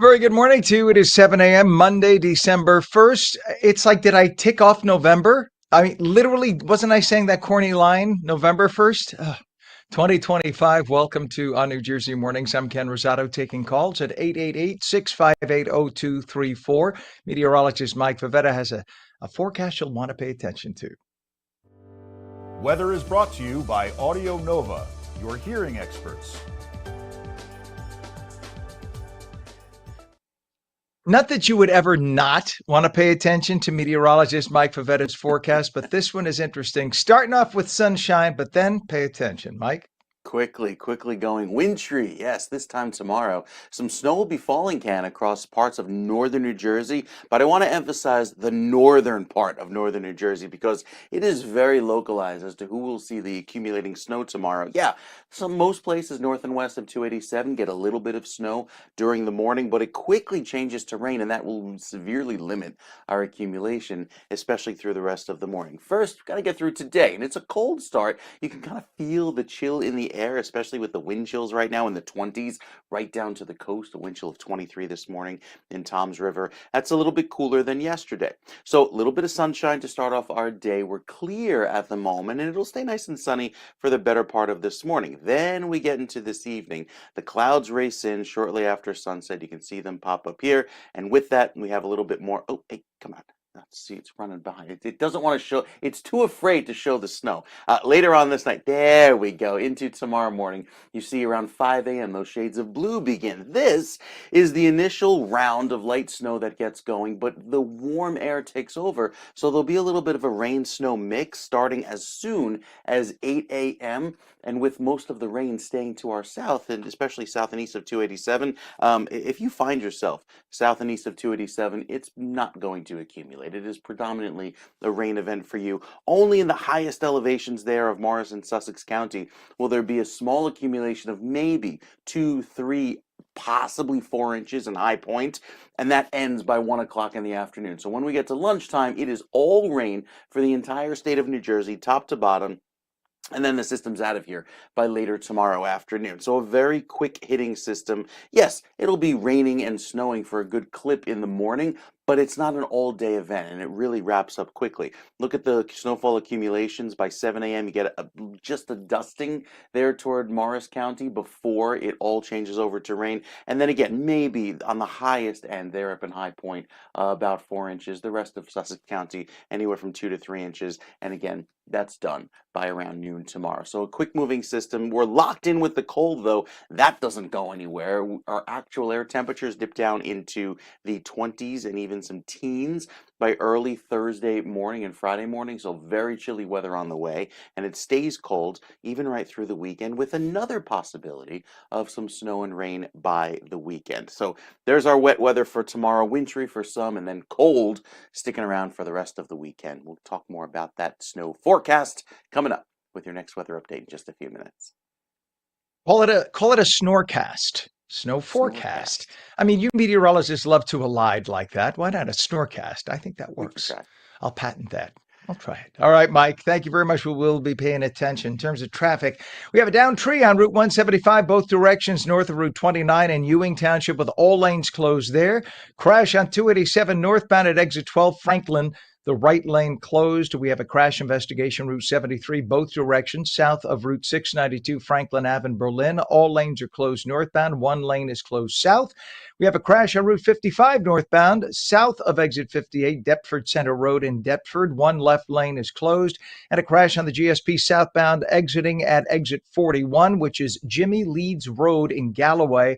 Very good morning to you. It is 7 a.m. Monday, December 1st. It's like, did I tick off November? I mean, literally, wasn't I saying that corny line, November 1st? 2025. Welcome to ONNJ Mornings. I'm Ken Rosato taking calls at 888-658-0234. Meteorologist Mike Favetta has a forecast you'll want to pay attention to. Weather is brought to you by Audio Nova, your hearing experts. Not that you would ever not want to pay attention to meteorologist Mike Favetta's forecast, but this one is interesting. Starting off with sunshine, but then pay attention, Mike. Quickly going wintry. Yes, this time tomorrow. Some snow will be falling, Ken, across parts of northern New Jersey, but I want to emphasize the northern part of northern New Jersey because it is very localized as to who will see the accumulating snow tomorrow. Yeah, most places north and west of 287 get a little bit of snow during the morning, but it quickly changes to rain, and that will severely limit our accumulation, especially through the rest of the morning. First, we've got to get through today, and it's a cold start. You can kind of feel the chill in the air, especially with the wind chills right now in the 20s, right down to the coast. A wind chill of 23 this morning in Toms River. That's a little bit cooler than yesterday. So a little bit of sunshine to start off our day. We're clear at the moment, and it'll stay nice and sunny for the better part of this morning. Then we get into this evening. The clouds race in shortly after sunset. You can see them pop up here, and with that, we have a little bit more. Oh, hey, come on. Let's see, it's running behind. It doesn't want to show. It's too afraid to show the snow. Later on this night, there we go, into tomorrow morning, you see around 5 a.m. those shades of blue begin. This is the initial round of light snow that gets going, but the warm air takes over. So there'll be a little bit of a rain-snow mix starting as soon as 8 a.m. And with most of the rain staying to our south, and especially south and east of 287, if you find yourself south and east of 287, it's not going to accumulate. It is predominantly a rain event for you. Only in the highest elevations there of Morris and Sussex County will there be a small accumulation of maybe 2, 3, possibly 4 inches in High Point, and that ends by 1 o'clock in the afternoon. So when we get to lunchtime, it is all rain for the entire state of New Jersey, top to bottom. And then the system's out of here by later tomorrow afternoon. So a very quick hitting system. Yes, it'll be raining and snowing for a good clip in the morning, but it's not an all-day event, and it really wraps up quickly. Look at the snowfall accumulations. By 7 a.m., you get just a dusting there toward Morris County before it all changes over to rain. And then again, maybe on the highest end there up in High Point, about 4 inches. The rest of Sussex County, anywhere from 2 to 3 inches. And again, that's done by around noon tomorrow. So a quick moving system. We're locked in with the cold, though. That doesn't go anywhere. Our actual air temperatures dip down into the 20s and even some teens by early Thursday morning and Friday morning. So very chilly weather on the way. And it stays cold even right through the weekend with another possibility of some snow and rain by the weekend. So there's our wet weather for tomorrow. Wintry for some and then cold sticking around for the rest of the weekend. We'll talk more about that snow forecast coming up with your next weather update in just a few minutes. Call it a snorecast. Snow forecast. I mean, you meteorologists love to elide like that. Why not a snorecast? I think that works. I'll patent that. I'll try it. All right, Mike. Thank you very much. We will be paying attention. In terms of traffic, we have a down tree on Route 175, both directions north of Route 29 in Ewing Township with all lanes closed there. Crash on 287 northbound at exit 12 Franklin. The right lane closed. We have a crash investigation, Route 73, both directions, south of Route 692, Franklin Ave in Berlin. All lanes are closed northbound. One lane is closed south. We have a crash on Route 55 northbound, south of exit 58, Deptford Center Road in Deptford. One left lane is closed. And a crash on the GSP southbound exiting at exit 41, which is Jimmy Leeds Road in Galloway.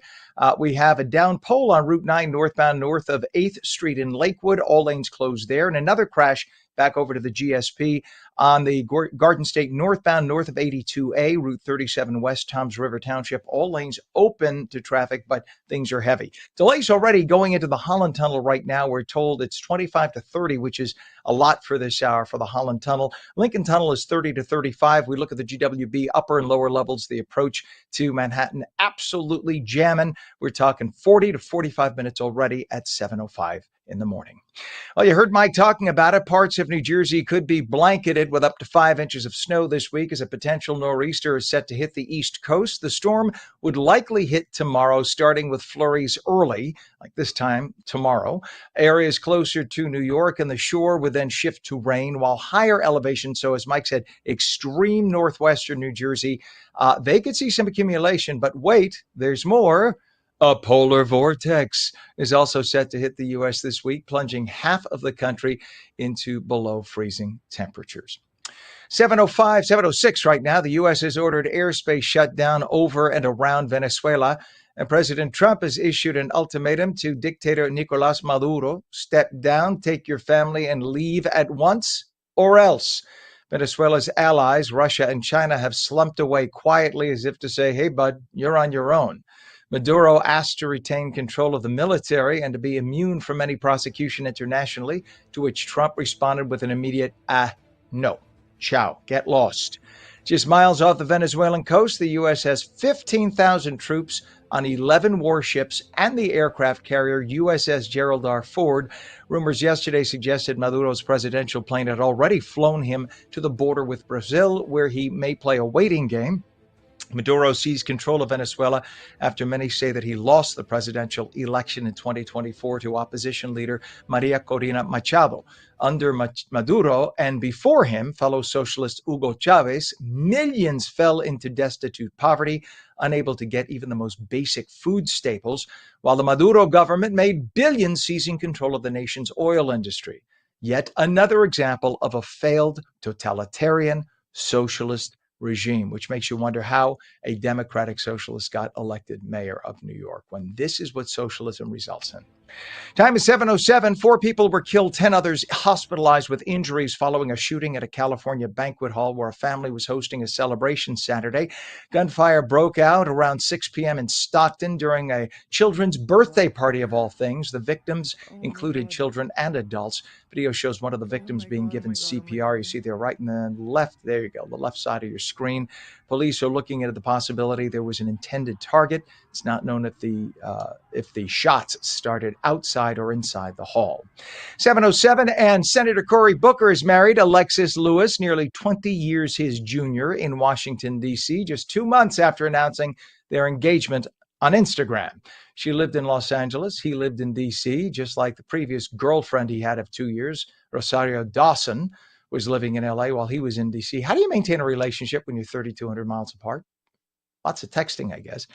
We have a down pole on Route 9 northbound north of 8th Street in Lakewood. All lanes closed there. And another crash back over to the GSP on the Garden State northbound north of 82A, Route 37 West, Toms River Township. All lanes open to traffic, but things are heavy. Delays already going into the Holland Tunnel right now. We're told it's 25 to 30, which is a lot for this hour for the Holland Tunnel. Lincoln Tunnel is 30 to 35. We look at the GWB upper and lower levels, the approach to Manhattan, absolutely jamming. We're talking 40 to 45 minutes already at 7:05 in the morning. Well, you heard Mike talking about it. Parts of New Jersey could be blanketed with up to 5 inches of snow this week as a potential nor'easter is set to hit the East Coast. The storm would likely hit tomorrow, starting with flurries early, like this time tomorrow. Areas closer to New York and the shore would then shift to rain, while higher elevation, so as Mike said, extreme northwestern New Jersey, they could see some accumulation. But wait, there's more. A polar vortex is also set to hit the U.S. this week, plunging half of the country into below freezing temperatures. 7:05, 7:06 right now. The U.S. has ordered airspace shut down over and around Venezuela. And President Trump has issued an ultimatum to dictator Nicolas Maduro. Step down, take your family, and leave at once, or else. Venezuela's allies, Russia and China, have slumped away quietly as if to say, hey, bud, you're on your own. Maduro asked to retain control of the military and to be immune from any prosecution internationally, to which Trump responded with an immediate, no. Ciao, get lost. Just miles off the Venezuelan coast, the U.S. has 15,000 troops on 11 warships and the aircraft carrier USS Gerald R. Ford. Rumors yesterday suggested Maduro's presidential plane had already flown him to the border with Brazil, where he may play a waiting game. Maduro seized control of Venezuela after many say that he lost the presidential election in 2024 to opposition leader Maria Corina Machado. Under Maduro and before him, fellow socialist Hugo Chavez, millions fell into destitute poverty, unable to get even the most basic food staples, while the Maduro government made billions seizing control of the nation's oil industry. Yet another example of a failed totalitarian socialist regime, which makes you wonder how a democratic socialist got elected mayor of New York, when this is what socialism results in. Time is 7:07. 4 people were killed, 10 others hospitalized with injuries following a shooting at a California banquet hall where a family was hosting a celebration Saturday. Gunfire broke out around 6 p.m. in Stockton during a children's birthday party of all things. The victims included children and adults. Video shows one of the victims being given CPR. You see there right in the left, there you go, the left side of your screen. Police are looking into the possibility there was an intended target. It's not known if the shots started outside or inside the hall. 7:07, and Senator Cory Booker is married. Alexis Lewis, nearly 20 years his junior, in Washington, D.C., just 2 months after announcing their engagement on Instagram. She lived in Los Angeles. He lived in D.C., just like the previous girlfriend he had of 2 years, Rosario Dawson, was living in L.A. while he was in D.C. How do you maintain a relationship when you're 3,200 miles apart? Lots of texting, I guess.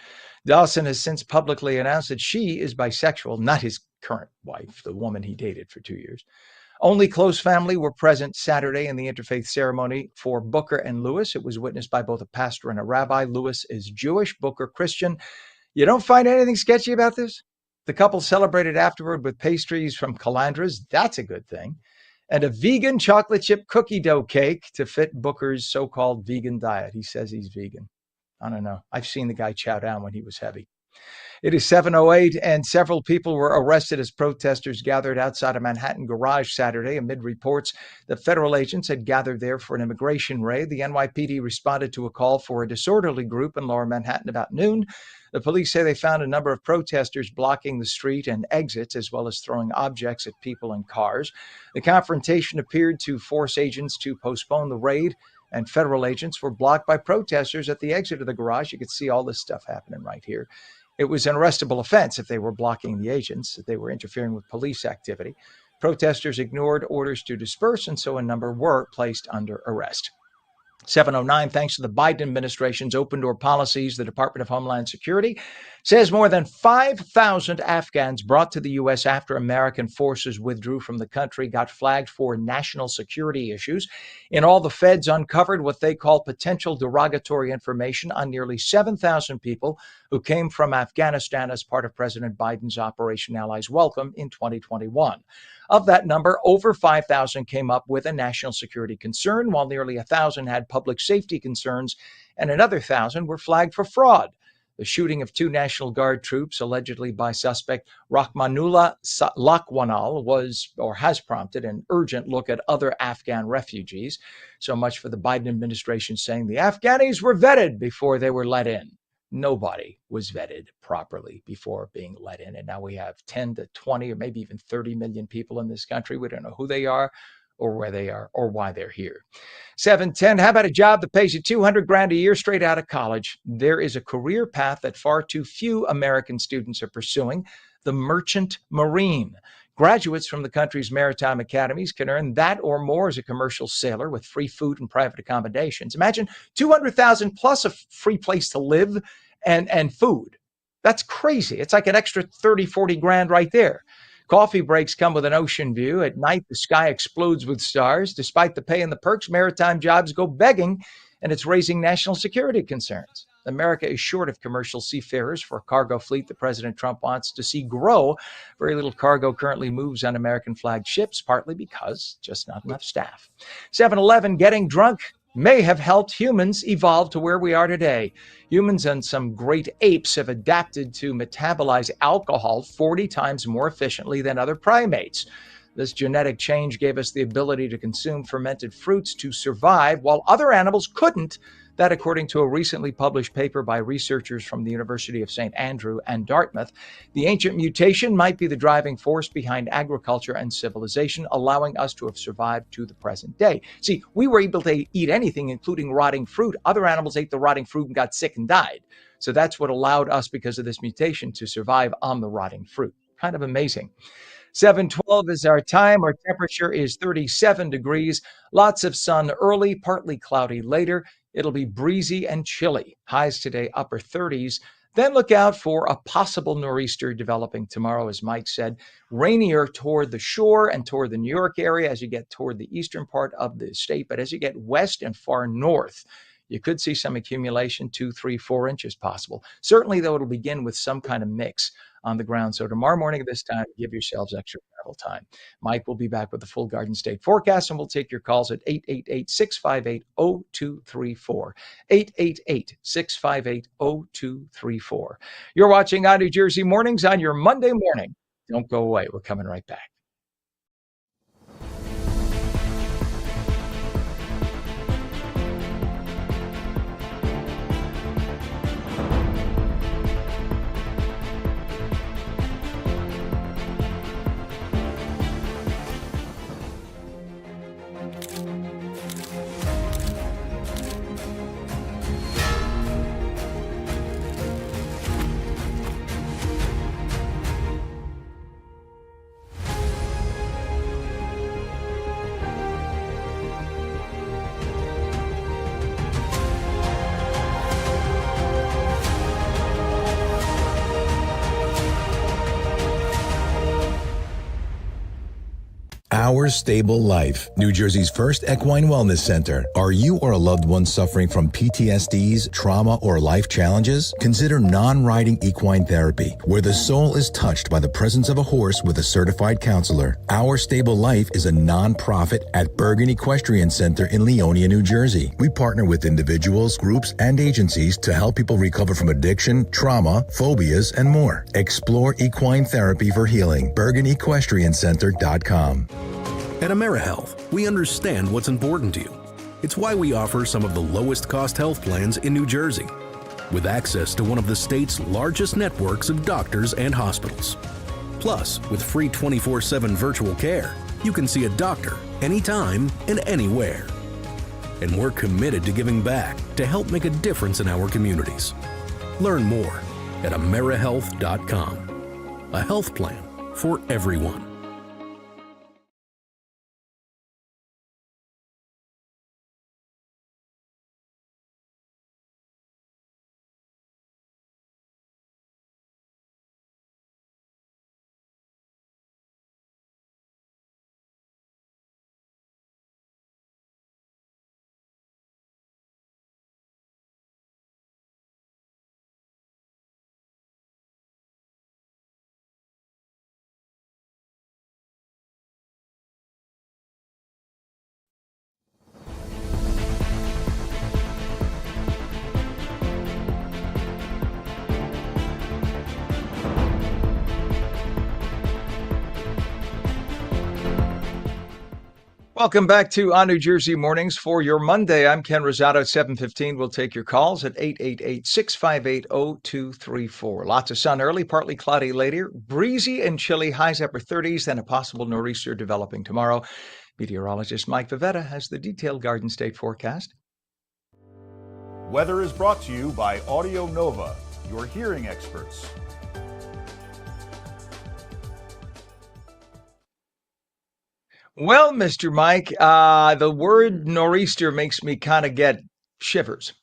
Dawson has since publicly announced that she is bisexual, not his current wife, the woman he dated for 2 years. Only close family were present Saturday in the interfaith ceremony for Booker and Lewis. It was witnessed by both a pastor and a rabbi. Lewis is Jewish, Booker Christian. You don't find anything sketchy about this? The couple celebrated afterward with pastries from Calandra's. That's a good thing. And a vegan chocolate chip cookie dough cake to fit Booker's so-called vegan diet. He says he's vegan. I don't know. I've seen the guy chow down when he was heavy. It is 7:08, and several people were arrested as protesters gathered outside a Manhattan garage Saturday amid reports that federal agents had gathered there for an immigration raid. The NYPD responded to a call for a disorderly group in lower Manhattan about noon. The police say they found a number of protesters blocking the street and exits, as well as throwing objects at people and cars. The confrontation appeared to force agents to postpone the raid, and federal agents were blocked by protesters at the exit of the garage. You could see all this stuff happening right here. It was an arrestable offense if they were blocking the agents, if they were interfering with police activity. Protesters ignored orders to disperse, and so a number were placed under arrest. 7:09, thanks to the Biden administration's open door policies, the Department of Homeland Security says more than 5,000 Afghans brought to the U.S. after American forces withdrew from the country got flagged for national security issues. In all, the feds uncovered what they call potential derogatory information on nearly 7,000 people who came from Afghanistan as part of President Biden's Operation Allies Welcome in 2021. Of that number, over 5,000 came up with a national security concern, while nearly 1,000 had public safety concerns, and another 1,000 were flagged for fraud. The shooting of 2 National Guard troops, allegedly by suspect Rahmanullah Lakwanal, was or has prompted an urgent look at other Afghan refugees. So much for the Biden administration saying the Afghanis were vetted before they were let in. Nobody was vetted properly before being let in. And now we have 10 to 20 or maybe even 30 million people in this country. We don't know who they are or where they are or why they're here. 710, how about a job that pays you 200 grand a year straight out of college? There is a career path that far too few American students are pursuing, the merchant marine. Graduates from the country's maritime academies can earn that or more as a commercial sailor with free food and private accommodations. Imagine 200,000 plus a free place to live and food. That's crazy. It's like an extra 30, 40 grand right there. Coffee breaks come with an ocean view. At night, the sky explodes with stars. Despite the pay and the perks, maritime jobs go begging, and it's raising national security concerns. America is short of commercial seafarers for a cargo fleet that President Trump wants to see grow. Very little cargo currently moves on American flagged ships, partly because just not enough staff. 7-Eleven, getting drunk may have helped humans evolve to where we are today. Humans and some great apes have adapted to metabolize alcohol 40 times more efficiently than other primates. This genetic change gave us the ability to consume fermented fruits to survive, while other animals couldn't. That, according to a recently published paper by researchers from the University of St. Andrew and Dartmouth. The ancient mutation might be the driving force behind agriculture and civilization, allowing us to have survived to the present day. See, we were able to eat anything, including rotting fruit. Other animals ate the rotting fruit and got sick and died. So that's what allowed us, because of this mutation, to survive on the rotting fruit. Kind of amazing. 7:12 is our time. Our temperature is 37 degrees. Lots of sun early, partly cloudy later. It'll be breezy and chilly. Highs today, upper 30s. Then look out for a possible nor'easter developing tomorrow, as Mike said. Rainier toward the shore and toward the New York area as you get toward the eastern part of the state. But as you get west and far north, you could see some accumulation, 2, 3, 4 inches possible. Certainly, though, it'll begin with some kind of mix on the ground. So tomorrow morning at this time, give yourselves extra travel time. Mike will be back with the full Garden State forecast, and we'll take your calls at 888-658-0234. 888-658-0234. You're watching ONNJ Mornings on your Monday morning. Don't go away. We're coming right back. Our Stable Life, New Jersey's first equine wellness center. Are you or a loved one suffering from PTSDs, trauma, or life challenges? Consider non-riding equine therapy, where the soul is touched by the presence of a horse with a certified counselor. Our Stable Life is a non-profit at Bergen Equestrian Center in Leonia, New Jersey. We partner with individuals, groups, and agencies to help people recover from addiction, trauma, phobias, and more. Explore equine therapy for healing. BergenEquestrianCenter.com. At AmeriHealth, we understand what's important to you. It's why we offer some of the lowest cost health plans in New Jersey, with access to one of the state's largest networks of doctors and hospitals. Plus, with free 24/7 virtual care, you can see a doctor anytime and anywhere. And we're committed to giving back to help make a difference in our communities. Learn more at AmeriHealth.com. A health plan for everyone. Welcome back to ONNJ Mornings for your Monday. I'm Ken Rosato at 7:15. We'll take your calls at 888-658-0234. Lots of sun early, partly cloudy later, breezy and chilly, highs upper 30s, then a possible nor'easter developing tomorrow. Meteorologist Mike Favetta has the detailed Garden State forecast. Weather is brought to you by Audio Nova, your hearing experts. Well, Mr. Mike, the word nor'easter makes me kind of get shivers.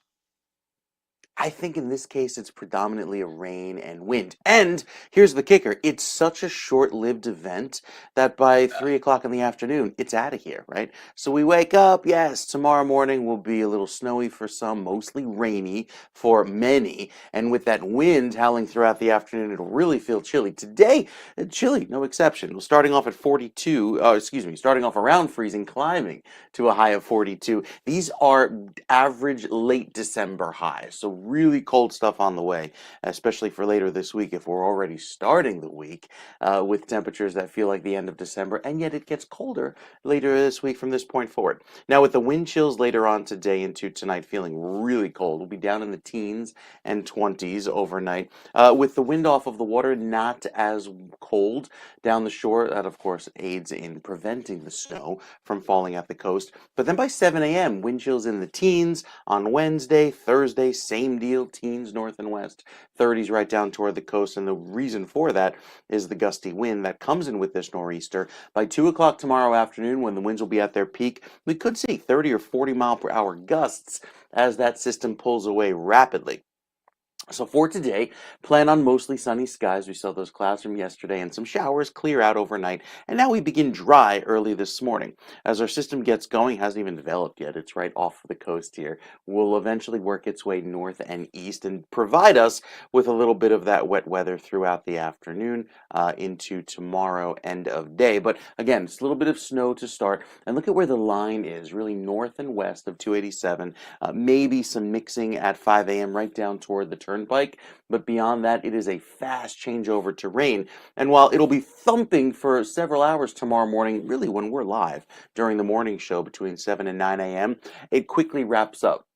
I think in this case, it's predominantly a rain and wind. And here's the kicker. It's such a short-lived event that by 3 o'clock in the afternoon, it's out of here, right? So we wake up, yes, tomorrow morning will be a little snowy for some, mostly rainy for many. And with that wind howling throughout the afternoon, it'll really feel chilly. Today, chilly, no exception. We're starting off at 42, starting off around freezing, climbing to a high of 42. These are average late December highs. So really cold stuff on the way, especially for later this week if we're already starting the week with temperatures that feel like the end of December, and yet it gets colder later this week from this point forward. Now with the wind chills later on today into tonight feeling really cold, we'll be down in the teens and 20s overnight. With the wind off of the water, not as cold down the shore. That of course aids in preventing the snow from falling at the coast. But then by 7 a.m., wind chills in the teens on Wednesday, Thursday, same deal, teens north and west, 30s right down toward the coast. And the reason for that is the gusty wind that comes in with this nor'easter. By 2 o'clock tomorrow afternoon, when the winds will be at their peak, we could see 30 or 40 mile per hour gusts as that system pulls away rapidly. So for today, plan on mostly sunny skies. We saw those clouds from yesterday and some showers clear out overnight. And now we begin dry early this morning. As our system gets going, hasn't even developed yet. It's right off the coast here. Will eventually work its way north and east and provide us with a little bit of that wet weather throughout the afternoon into tomorrow, end of day. But again, it's a little bit of snow to start. And look at where the line is, really north and west of 287. Maybe some mixing at 5 a.m. right down toward the turnpike, but beyond that, it is a fast changeover to rain. And while it'll be thumping for several hours tomorrow morning, really when we're live during the morning show between 7 and 9 a.m., it quickly wraps up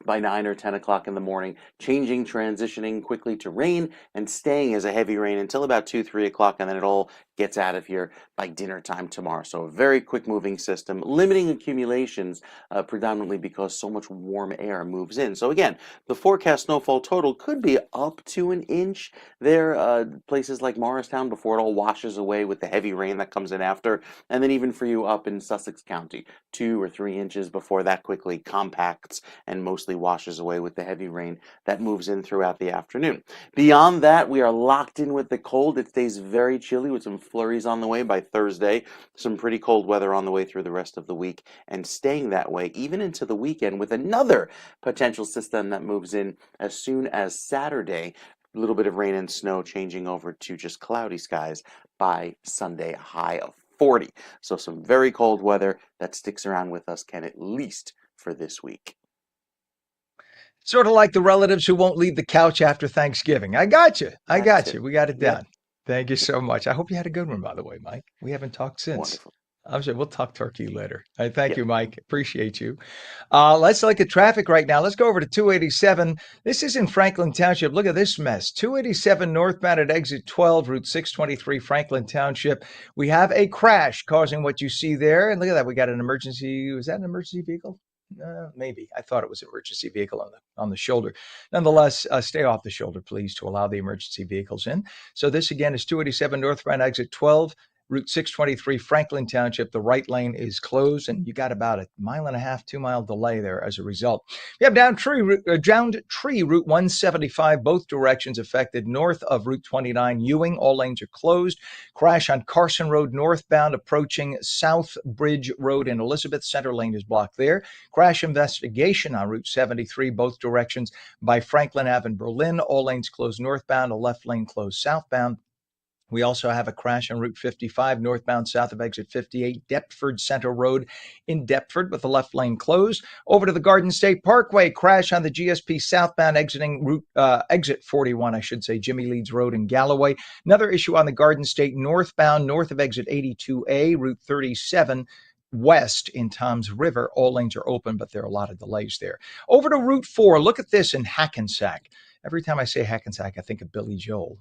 by 9 or 10 o'clock in the morning, transitioning quickly to rain and staying as a heavy rain until about 2, 3 o'clock, and then it all gets out of here by dinner time tomorrow. So a very quick moving system, limiting accumulations predominantly because so much warm air moves in. So again, the forecast snowfall total could be up to an inch there, places like Morristown before it all washes away with the heavy rain that comes in after, and then even for you up in Sussex County, 2 or 3 inches before that quickly compacts and mostly washes away with the heavy rain that moves in throughout the afternoon. Beyond that, we are locked in with the cold. It stays very chilly with some flurries on the way by Thursday, some pretty cold weather on the way through the rest of the week, and staying that way even into the weekend with another potential system that moves in as soon as Saturday. A little bit of rain and snow changing over to just cloudy skies by Sunday, a high of 40. So some very cold weather that sticks around with us, Ken, at least for this week. Sort of like the relatives who won't leave the couch after Thanksgiving. I got you. I got you. We got it down. Thank you so much. I hope you had a good one, by the way, Mike. We haven't talked since. Wonderful. I'm sure we'll talk turkey later. All right, thank you, Mike. Appreciate you. Let's look at traffic right now. Let's go over to 287. This is in Franklin Township. Look at this mess. 287 northbound at exit 12, Route 623, Franklin Township. We have a crash causing what you see there. And look at that. We got an emergency. Was that an emergency vehicle? Maybe. I thought it was an emergency vehicle on the shoulder. Nonetheless, stay off the shoulder, please, to allow the emergency vehicles in. So this, again, is 287 northbound exit 12, Route 623, Franklin Township. The right lane is closed, and you got about a 1.5 2-mile delay there as a result. We have downed tree, Route 175, both directions affected north of Route 29, Ewing. All lanes are closed. Crash on Carson Road northbound approaching South Bridge Road in Elizabeth. Center lane is blocked there. Crash investigation on Route 73, both directions by Franklin Ave in Berlin. All lanes closed northbound, a left lane closed southbound. We also have a crash on Route 55 northbound south of exit 58, Deptford Center Road in Deptford with the left lane closed. Over to the Garden State Parkway, crash on the GSP southbound exiting exit 41, Jimmy Leeds Road in Galloway. Another issue on the Garden State northbound north of exit 82A, Route 37. west in Toms River. All lanes are open, but there are a lot of delays there. Over to Route 4. Look at this in Hackensack. Every time I say Hackensack, I think of Billy Joel.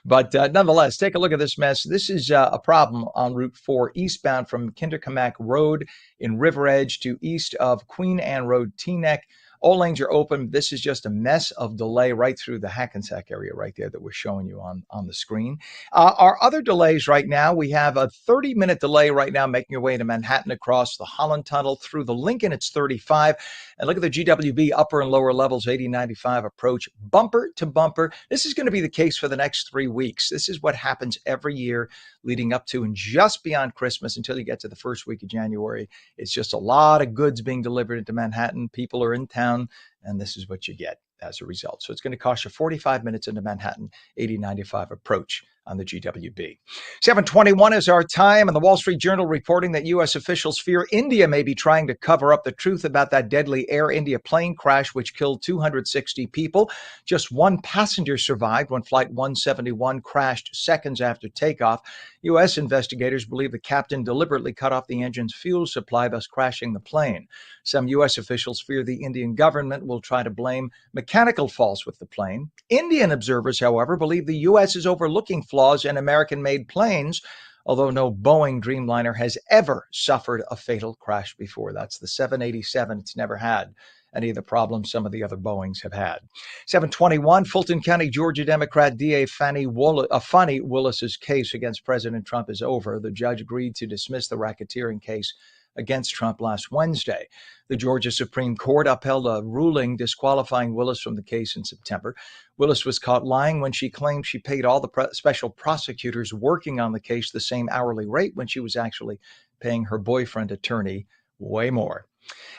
But nonetheless, take a look at this mess. This is a problem on Route 4 eastbound from Kinderkamack Road in River Edge to east of Queen Anne Road, Teaneck. All lanes are open. This is just a mess of delay right through the Hackensack area right there that we're showing you on the screen. Our other delays right now, we have a 30-minute delay right now making your way to Manhattan across the Holland Tunnel through the Lincoln. It's 35. And look at the GWB upper and lower levels, 80-95 approach, bumper to bumper. This is going to be the case for the next 3 weeks. This is what happens every year leading up to and just beyond Christmas until you get to the first week of January. It's just a lot of goods being delivered into Manhattan. People are in town, and this is what you get as a result. So it's going to cost you 45 minutes into Manhattan, 80-95 approach on the GWB. 7:21 is our time, and the Wall Street Journal reporting that U.S. officials fear India may be trying to cover up the truth about that deadly Air India plane crash, which killed 260 people. Just one passenger survived when Flight 171 crashed seconds after takeoff. U.S. investigators believe the captain deliberately cut off the engine's fuel supply, thus crashing the plane. Some U.S. officials fear the Indian government will try to blame mechanical faults with the plane. Indian observers, however, believe the U.S. is overlooking flaws in American-made planes, although no Boeing Dreamliner has ever suffered a fatal crash before. That's the 787. It's never had any of the problems some of the other Boeings have had. 7:21, Fulton County, Georgia Democrat DA Fani Willis's case against President Trump is over. The judge agreed to dismiss the racketeering case against Trump last Wednesday. The Georgia Supreme Court upheld a ruling disqualifying Willis from the case in September. Willis was caught lying when she claimed she paid all the special prosecutors working on the case the same hourly rate when she was actually paying her boyfriend attorney way more.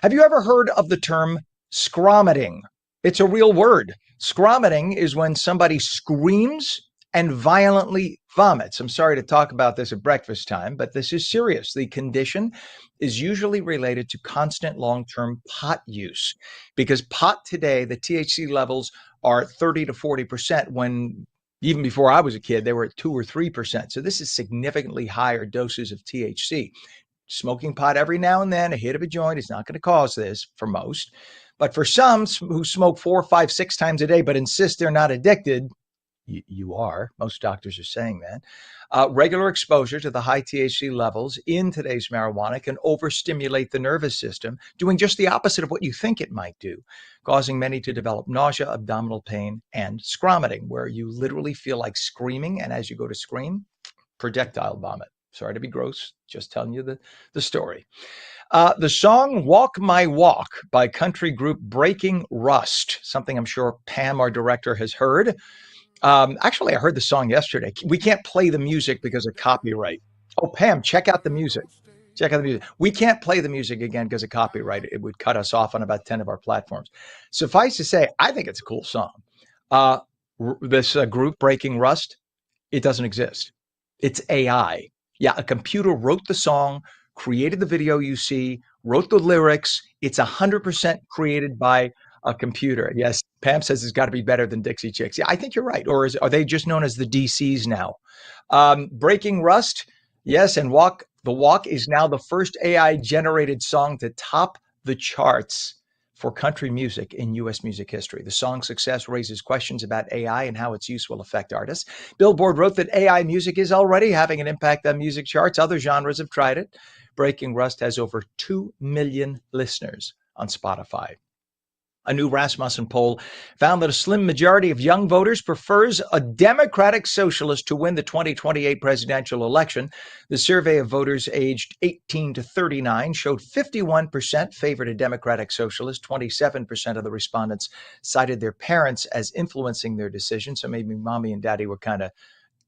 Have you ever heard of the term scromiting? It's a real word. Scromiting is when somebody screams and violently vomits. I'm sorry to talk about this at breakfast time, but this is serious. The condition is usually related to constant long-term pot use, because pot today, the THC levels are 30 to 40%, when even before I was a kid, they were at 2 or 3%. So this is significantly higher doses of THC. Smoking pot every now and then, a hit of a joint, is not going to cause this for most. But for some who smoke 4, 5, 6 times a day but insist they're not addicted, you are. Most doctors are saying that. Regular exposure to the high THC levels in today's marijuana can overstimulate the nervous system, doing just the opposite of what you think it might do, causing many to develop nausea, abdominal pain, and scromiting, where you literally feel like screaming, and as you go to scream, projectile vomit. Sorry to be gross, just telling you the story. The song Walk My Walk by country group Breaking Rust, something I'm sure Pam, our director, has heard. Actually, I heard the song yesterday. We can't play the music because of copyright. Oh, Pam, check out the music. Check out the music. We can't play the music again because of copyright. It would cut us off on about 10 of our platforms. Suffice to say, I think it's a cool song. This group, Breaking Rust, it doesn't exist. It's AI. Yeah, a computer wrote the song, created the video you see, wrote the lyrics. It's 100% created by a computer. Yes, Pam says it's got to be better than Dixie Chicks. Yeah, I think you're right. Or are they just known as the DCs now? Breaking Rust, yes, and The Walk is now the first AI-generated song to top the charts for country music in U.S. music history. The song's success raises questions about AI and how its use will affect artists. Billboard wrote that AI music is already having an impact on music charts. Other genres have tried it. Breaking Rust has over 2 million listeners on Spotify. A new Rasmussen poll found that a slim majority of young voters prefers a Democratic socialist to win the 2028 presidential election. The survey of voters aged 18 to 39 showed 51% favored a Democratic socialist. 27% of the respondents cited their parents as influencing their decision. So maybe mommy and daddy were kind of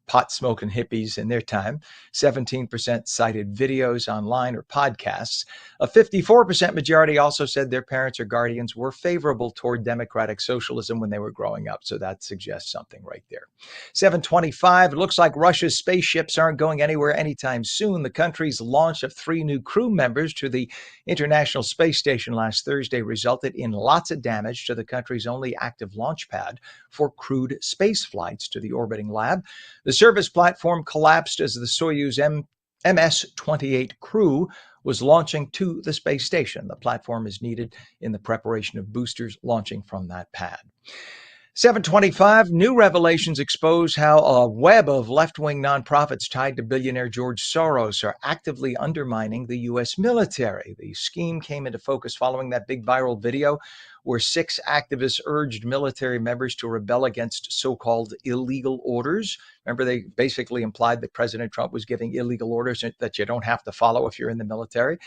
pot-smoking hippies in their time. 17% cited videos online or podcasts. A 54% majority also said their parents or guardians were favorable toward democratic socialism when they were growing up. So that suggests something right there. 7:25, it looks like Russia's spaceships aren't going anywhere anytime soon. The country's launch of 3 new crew members to the International Space Station last Thursday resulted in lots of damage to the country's only active launch pad for crewed space flights to the orbiting lab. The service platform collapsed as the Soyuz MS-28 Crew was launching to the space station. The platform is needed in the preparation of boosters launching from that pad. 725, new revelations expose how a web of left-wing nonprofits tied to billionaire George Soros are actively undermining the U.S. military. The scheme came into focus following that big viral video where 6 activists urged military members to rebel against so-called illegal orders. Remember, they basically implied that President Trump was giving illegal orders that you don't have to follow if you're in the military.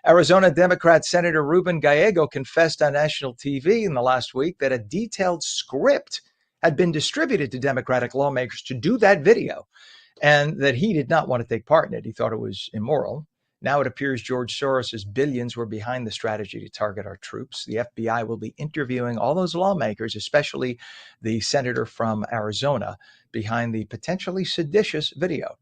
Arizona Democrat Senator Ruben Gallego confessed on national TV in the last week that a detailed script had been distributed to Democratic lawmakers to do that video, and that he did not want to take part in it. He thought it was immoral. Now it appears George Soros's billions were behind the strategy to target our troops. The FBI will be interviewing all those lawmakers, especially the senator from Arizona, behind the potentially seditious video.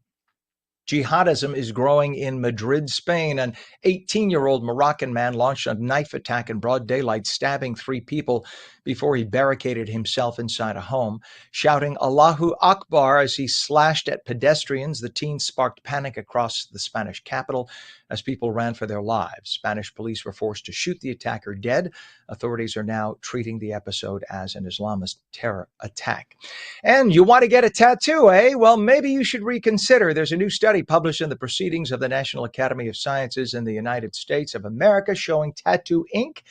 Jihadism is growing in Madrid, Spain. An 18-year-old Moroccan man launched a knife attack in broad daylight, stabbing 3 people before he barricaded himself inside a home. Shouting Allahu Akbar as he slashed at pedestrians, the teen sparked panic across the Spanish capital as people ran for their lives. Spanish police were forced to shoot the attacker dead. Authorities are now treating the episode as an Islamist terror attack. And you want to get a tattoo, eh? Well, maybe you should reconsider. There's a new study published in the Proceedings of the National Academy of Sciences in the United States of America showing tattoo ink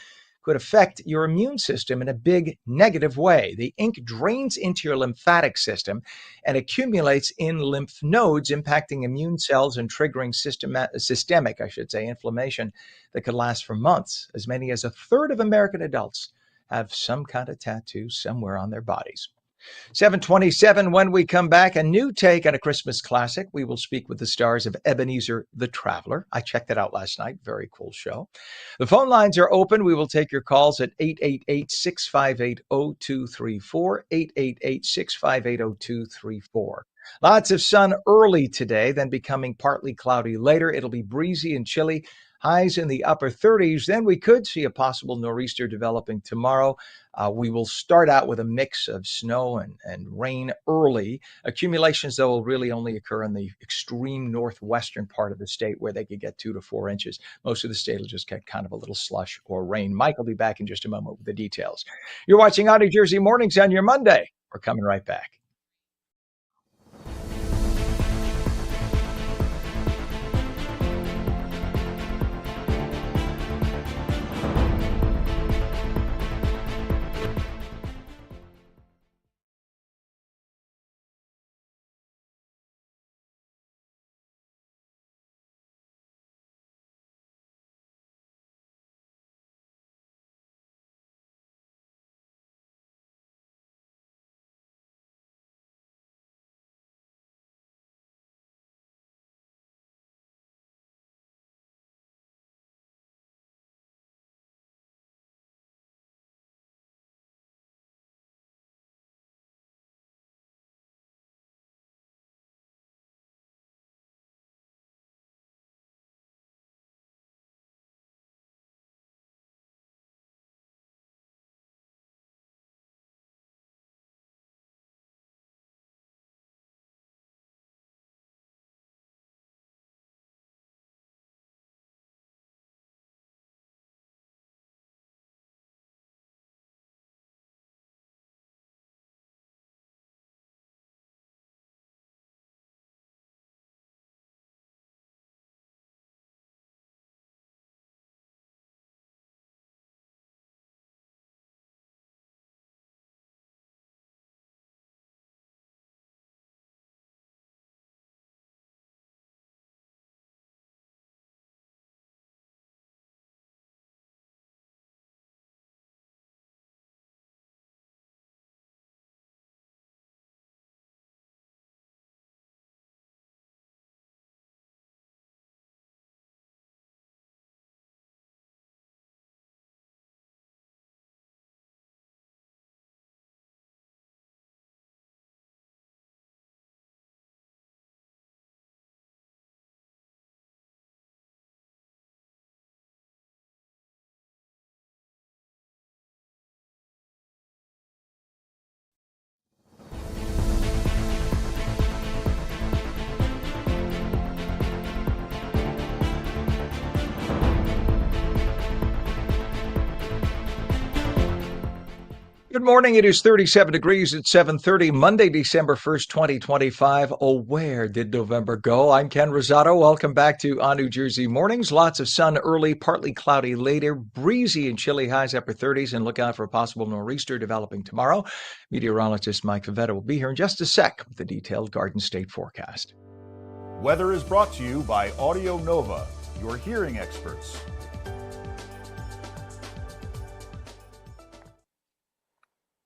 could affect your immune system in a big negative way. The ink drains into your lymphatic system and accumulates in lymph nodes, impacting immune cells and triggering systemic, inflammation that could last for months. As many as a third of American adults have some kind of tattoo somewhere on their bodies. 727, when we come back, a new take on a Christmas classic. We will speak with the stars of Ebenezer the Traveler. I checked it out last night. Very cool show. The phone lines are open. We will take your calls at 888-658-0234, 888-658-0234. Lots of sun early today, then becoming partly cloudy later. It'll be breezy and chilly. Highs in the upper 30s. Then we could see a possible nor'easter developing tomorrow. We will start out with a mix of snow and rain early. Accumulations, though, will really only occur in the extreme northwestern part of the state where they could get 2 to 4 inches. Most of the state will just get kind of a little slush or rain. Mike will be back in just a moment with the details. You're watching ONNJ Mornings on your Monday. We're coming right back. morning. It is 37 degrees at 7:30, Monday, December 1st, 2025. Oh, where did November go? I'm Ken Rosato. Welcome back to ONNJ Mornings. Lots of sun early, partly cloudy later, breezy and chilly highs upper 30s, and look out for a possible nor'easter developing tomorrow. Meteorologist Mike Favetta will be here in just a sec with the detailed Garden State forecast. Weather is brought to you by Audio Nova, your hearing experts.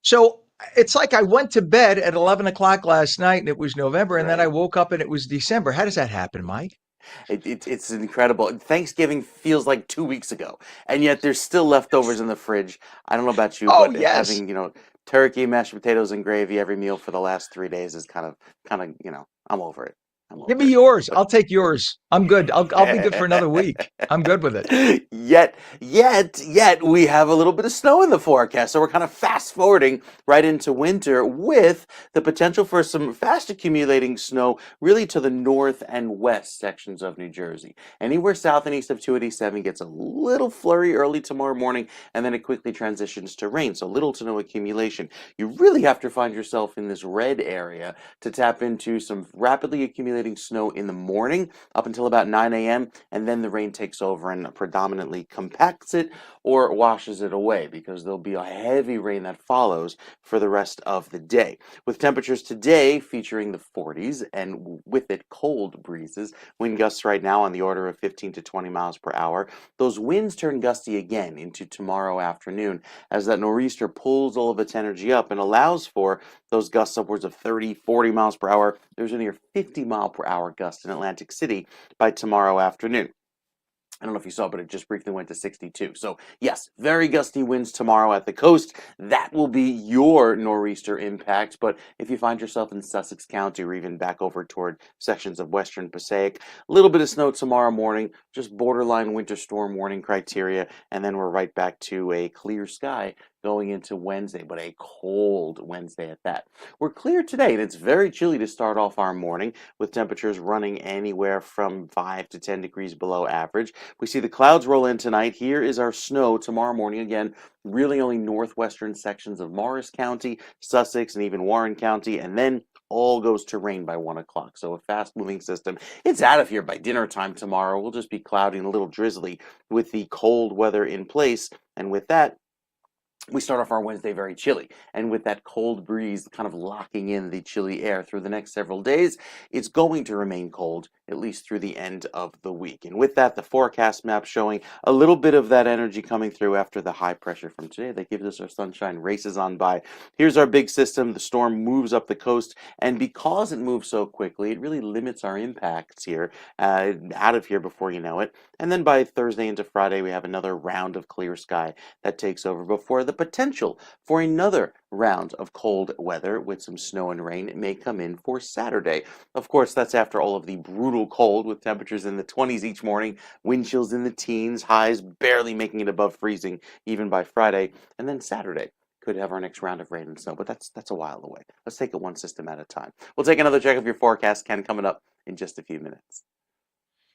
So it's like I went to bed at 11 o'clock last night and it was November, and then Right. I woke up and it was December. How does that happen, Mike? It's incredible. Thanksgiving feels like 2 weeks ago, and yet there's still leftovers in the fridge. I don't know about you, Oh, but yes. having, turkey, mashed potatoes, and gravy every meal for the last 3 days is kind of, I'm over it. I'm Give over me it. yours. I'll take yours. I'm good. I'll be good for another week. I'm good with it. Yet we have a little bit of snow in the forecast, so we're kind of fast forwarding right into winter with the potential for some fast accumulating snow really to the north and west sections of New Jersey. Anywhere south and east of 287 gets a little flurry early tomorrow morning, and then it quickly transitions to rain, so little to no accumulation. You really have to find yourself in this red area to tap into some rapidly accumulating snow in the morning up until about 9 a.m. and then the rain takes over and predominantly compacts it or washes it away because there'll be a heavy rain that follows for the rest of the day. With temperatures today featuring the 40s and with it cold breezes, wind gusts right now on the order of 15 to 20 miles per hour. Those winds turn gusty again into tomorrow afternoon as that nor'easter pulls all of its energy up and allows for those gusts upwards of 30, 40 miles per hour. There's a near 50 mile per hour gust in Atlantic City by tomorrow afternoon. I don't know if you saw, but it just briefly went to 62. So yes, very gusty winds tomorrow at the coast. That will be your nor'easter impact. But if you find yourself in Sussex County or even back over toward sections of western Passaic, a little bit of snow tomorrow morning, just borderline winter storm warning criteria. And then we're right back to a clear sky going into Wednesday, but a cold Wednesday at that. We're clear today, and it's very chilly to start off our morning with temperatures running anywhere from 5 to 10 degrees below average. We see the clouds roll in tonight. Here is our snow tomorrow morning. Again, really only northwestern sections of Morris County, Sussex, and even Warren County, and then all goes to rain by 1 o'clock. So a fast-moving system. It's out of here by dinner time tomorrow. We'll just be cloudy and a little drizzly with the cold weather in place, and with that, we start off our Wednesday very chilly, and with that cold breeze kind of locking in the chilly air through the next several days, it's going to remain cold at least through the end of the week. And with that, the forecast map showing a little bit of that energy coming through after the high pressure from today that gives us our sunshine races on by. Here's our big system. The storm moves up the coast, and because it moves so quickly, it really limits our impacts here, out of here before you know it. And then by Thursday into Friday, we have another round of clear sky that takes over before the potential for another round of cold weather with some snow and rain may come in for Saturday. Of course, that's after all of the brutal cold with temperatures in the 20s each morning, wind chills in the teens, highs barely making it above freezing even by Friday, and then Saturday could have our next round of rain and snow, but that's a while away. Let's take it one system at a time. We'll take another check of your forecast, Ken, coming up in just a few minutes.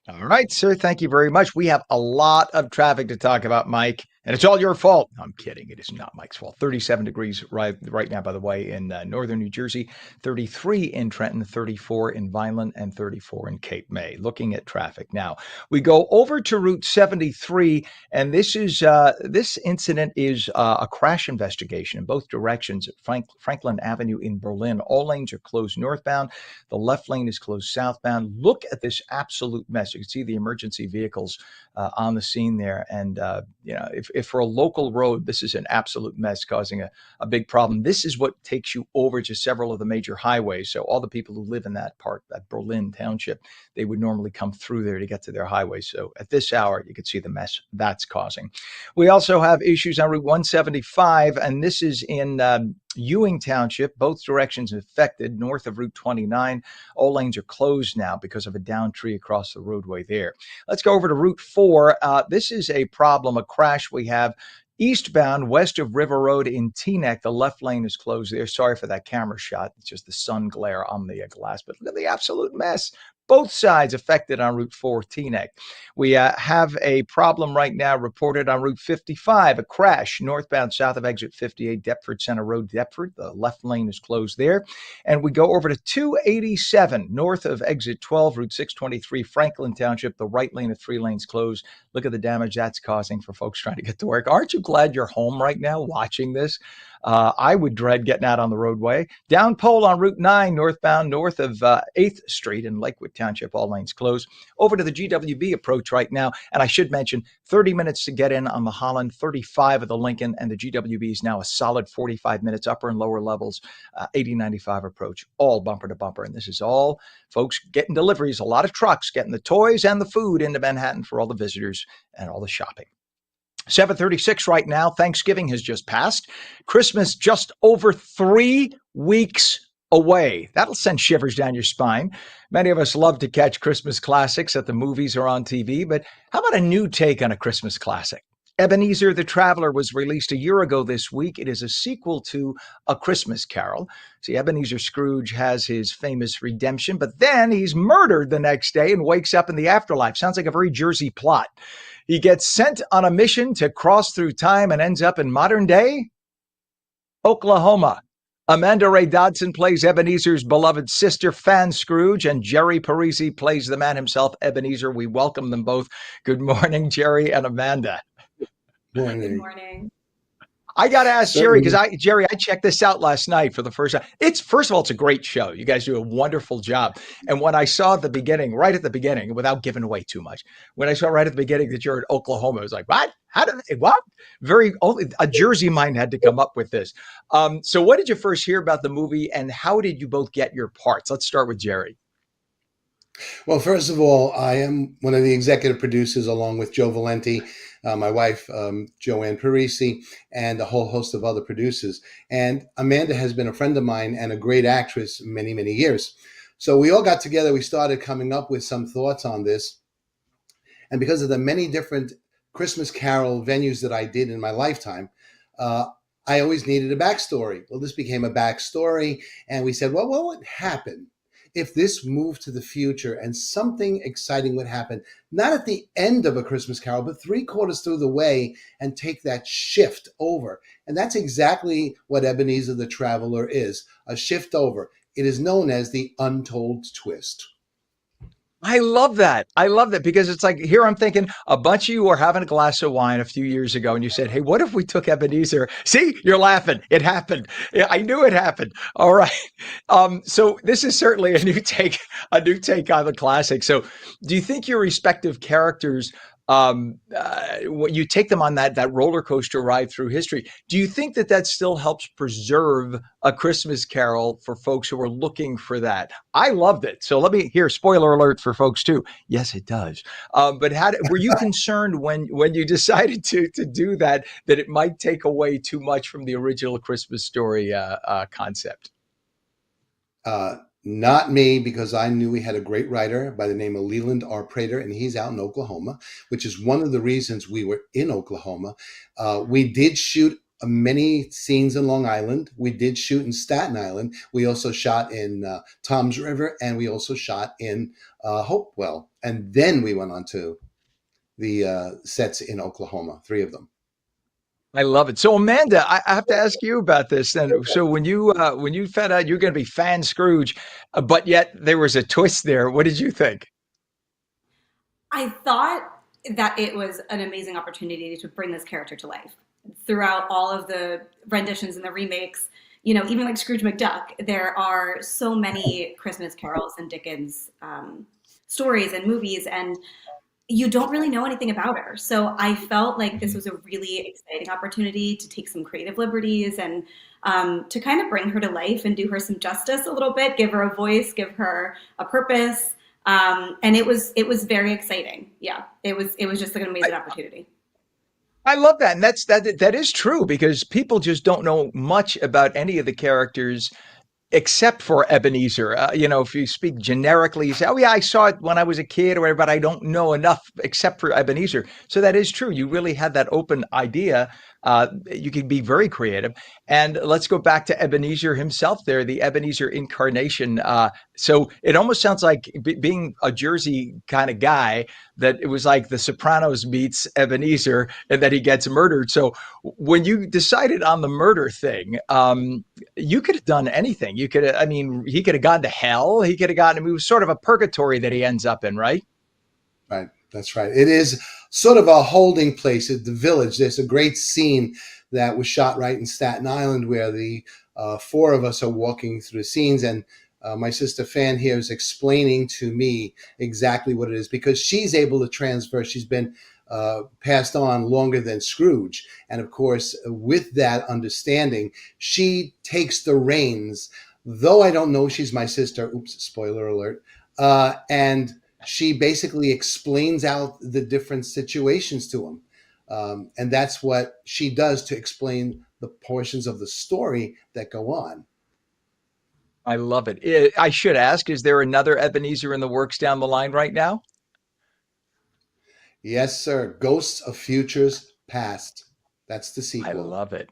All right, sir. Thank you very much. We have a lot of traffic to talk about, Mike, and it's all your fault. I'm kidding. It is not Mike's fault. 37 degrees right now, by the way, in northern New Jersey, 33 in Trenton, 34 in Vineland, and 34 in Cape May. Looking at traffic now, we go over to Route 73, and this incident is a crash investigation in both directions. Franklin Avenue in Berlin. All lanes are closed northbound. The left lane is closed southbound. Look at this absolute mess. You can see the emergency vehicles on the scene there. And, if for a local road, this is an absolute mess, causing a big problem. This is what takes you over to several of the major highways. So all the people who live in that part, that Berlin township, they would normally come through there to get to their highway. So at this hour, you can see the mess that's causing. We also have issues on Route 175, and this is in Ewing Township, both directions affected. North of Route 29, all lanes are closed now because of a downed tree across the roadway there. Let's go over to Route 4. This is a problem, a crash we have eastbound west of River Road in Teaneck. The left lane is closed there. Sorry for that camera shot. It's just the sun glare on the glass, but look at the absolute mess. both sides affected on Route 4 Teaneck. We have a problem right now reported on Route 55, a crash northbound south of exit 58, Deptford Center Road, Deptford. The left lane is closed there. And we go over to 287 north of exit 12, Route 623, Franklin Township. The right lane of 3 lanes closed. Look at the damage that's causing for folks trying to get to work. Aren't you glad you're home right now watching this? I would dread getting out on the roadway. Down pole on Route 9, northbound, north of 8th Street in Lakewood Township, all lanes closed. Over to the GWB approach right now. And I should mention, 30 minutes to get in on the Holland, 35 of the Lincoln, and the GWB is now a solid 45 minutes, upper and lower levels, 80-95 approach, all bumper to bumper. And this is all folks getting deliveries, a lot of trucks getting the toys and the food into Manhattan for all the visitors and all the shopping. 7:36 right now. Thanksgiving has just passed. Christmas just over 3 weeks away. That'll send shivers down your spine. Many of us love to catch Christmas classics at the movies or on TV, but how about a new take on a Christmas classic? Ebenezer the Traveler was released a year ago this week. It is a sequel to A Christmas Carol. See, Ebenezer Scrooge has his famous redemption, but then he's murdered the next day and wakes up in the afterlife. Sounds like a very Jersey plot. He gets sent on a mission to cross through time and ends up in modern day Oklahoma. Amanda Ray Dodson plays Ebenezer's beloved sister, Fan Scrooge, and Jerry Parisi plays the man himself, Ebenezer. We welcome them both. Good morning, Jerry and Amanda. Morning. Good morning. I got to ask Jerry, because I checked this out last night for the first time. First of all, it's a great show. You guys do a wonderful job. And when I saw at the beginning, right at the beginning, without giving away too much, when I saw right at the beginning that you're in Oklahoma, I was like, what? What? Only a Jersey mind had to come up with this. So what did you first hear about the movie and how did you both get your parts? Let's start with Jerry. Well, first of all, I am one of the executive producers along with Joe Valenti, my wife, Joanne Parisi, and a whole host of other producers. And Amanda has been a friend of mine and a great actress many, many years. So we all got together. We started coming up with some thoughts on this. And because of the many different Christmas Carol venues that I did in my lifetime, I always needed a backstory. Well, this became a backstory. And we said, well, what would happen if this moved to the future and something exciting would happen, not at the end of A Christmas Carol, but 3/4 through the way and take that shift over. And that's exactly what Ebenezer the Traveler is, a shift over. It is known as the untold twist. I love that. I love that because it's like here I'm thinking a bunch of you were having a glass of wine a few years ago and you said, hey, what if we took Ebenezer? See, you're laughing. It happened. I knew it happened. All right. So this is certainly a new take on the classic. So do you think your respective characters, when you take them on that roller coaster ride through history, do you think that still helps preserve A Christmas Carol for folks who are looking for that? I loved it. So let me hear spoiler alert for folks too. Yes, it does. But were you concerned when you decided to do that it might take away too much from the original Christmas story concept? Not me, because I knew we had a great writer by the name of Leland R. Prater, and he's out in Oklahoma, which is one of the reasons we were in Oklahoma. We did shoot many scenes in Long Island. We did shoot in Staten Island. We also shot in Toms River, and we also shot in Hopewell. And then we went on to the sets in Oklahoma, 3 of them. I love it. So Amanda, I have to ask you about this then. Okay. So when you found out you're going to be Fan Scrooge, but yet there was a twist there, what did you think? I thought that it was an amazing opportunity to bring this character to life. Throughout all of the renditions and the remakes, even like Scrooge McDuck, there are so many Christmas carols and Dickens stories and movies, and you don't really know anything about her. So I felt like this was a really exciting opportunity to take some creative liberties and to kind of bring her to life and do her some justice a little bit, give her a voice, give her a purpose. And it was very exciting. Yeah, it was just like an amazing opportunity. I love that. And that is true because people just don't know much about any of the characters except for Ebenezer. If you speak generically, you say, oh yeah, I saw it when I was a kid or whatever, but I don't know enough except for Ebenezer. So that is true. You really had that open idea. You can be very creative. And let's go back to Ebenezer himself there, the Ebenezer incarnation. So it almost sounds like being a Jersey kind of guy, that it was like The Sopranos meets Ebenezer, and that he gets murdered. So when you decided on the murder thing, you could have done anything. You could, I mean, he could have gone to hell. He could have gotten. I mean, it was sort of a purgatory that he ends up in, right? Right. That's right. It is sort of a holding place at the village. There's a great scene that was shot right in Staten Island where the four of us are walking through the scenes, and my sister Fan here is explaining to me exactly what it is because she's able to transfer. She's been passed on longer than Scrooge. And of course, with that understanding, she takes the reins, though I don't know she's my sister. Oops, spoiler alert. And she basically explains out the different situations to him. And that's what she does to explain the portions of the story that go on. I love it. I should ask, is there another Ebenezer in the works down the line right now? Yes, sir. Ghosts of Futures Past. That's the I sequel. love it.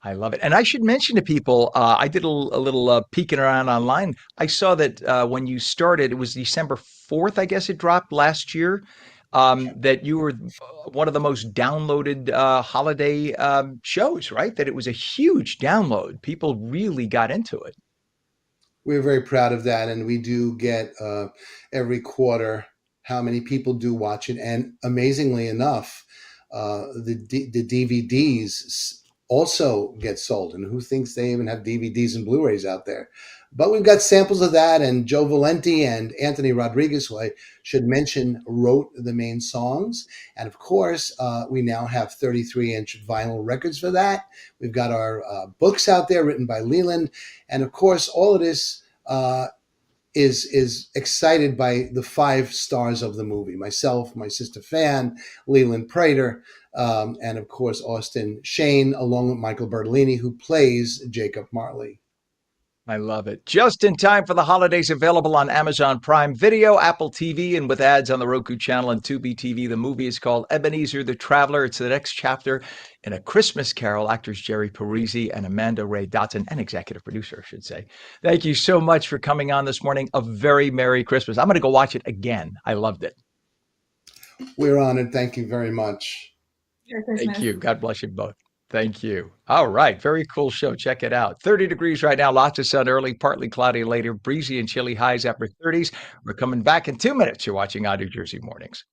I love it. And I should mention to people, I did a little peeking around online. I saw that when you started, it was December 4th, I guess it dropped last year, that you were one of the most downloaded holiday shows, right? That it was a huge download. People really got into it. We're very proud of that, and we do get every quarter how many people do watch it. And amazingly enough, the DVDs also get sold. And who thinks they even have DVDs and Blu-rays out there? But we've got samples of that, and Joe Valenti and Anthony Rodriguez, who I should mention, wrote the main songs. And of course, we now have 33-inch vinyl records for that. We've got our books out there written by Leland. And of course, all of this is excited by the five stars of the movie: myself, my sister Fan, Leland Prater, and of course Austin Shane, along with Michael Bertolini, who plays Jacob Marley. I love it. Just in time for the holidays, available on Amazon Prime Video, Apple TV, and with ads on the Roku channel and Tubi TV. The movie is called Ebenezer the Traveler. It's the next chapter in A Christmas Carol. Actors Jerry Parisi and Amanda Ray Dotson, and executive producer, I should say. Thank you so much for coming on this morning. A very Merry Christmas. I'm going to go watch it again. I loved it. We're honored. Thank you very much. Merry Thank Christmas. you. God bless you both. Thank you. All right. Very cool show. Check it out. 30 degrees right now. Lots of sun early, partly cloudy later, breezy and chilly highs after 30s. We're coming back in 2 minutes. You're watching ONNJ Mornings.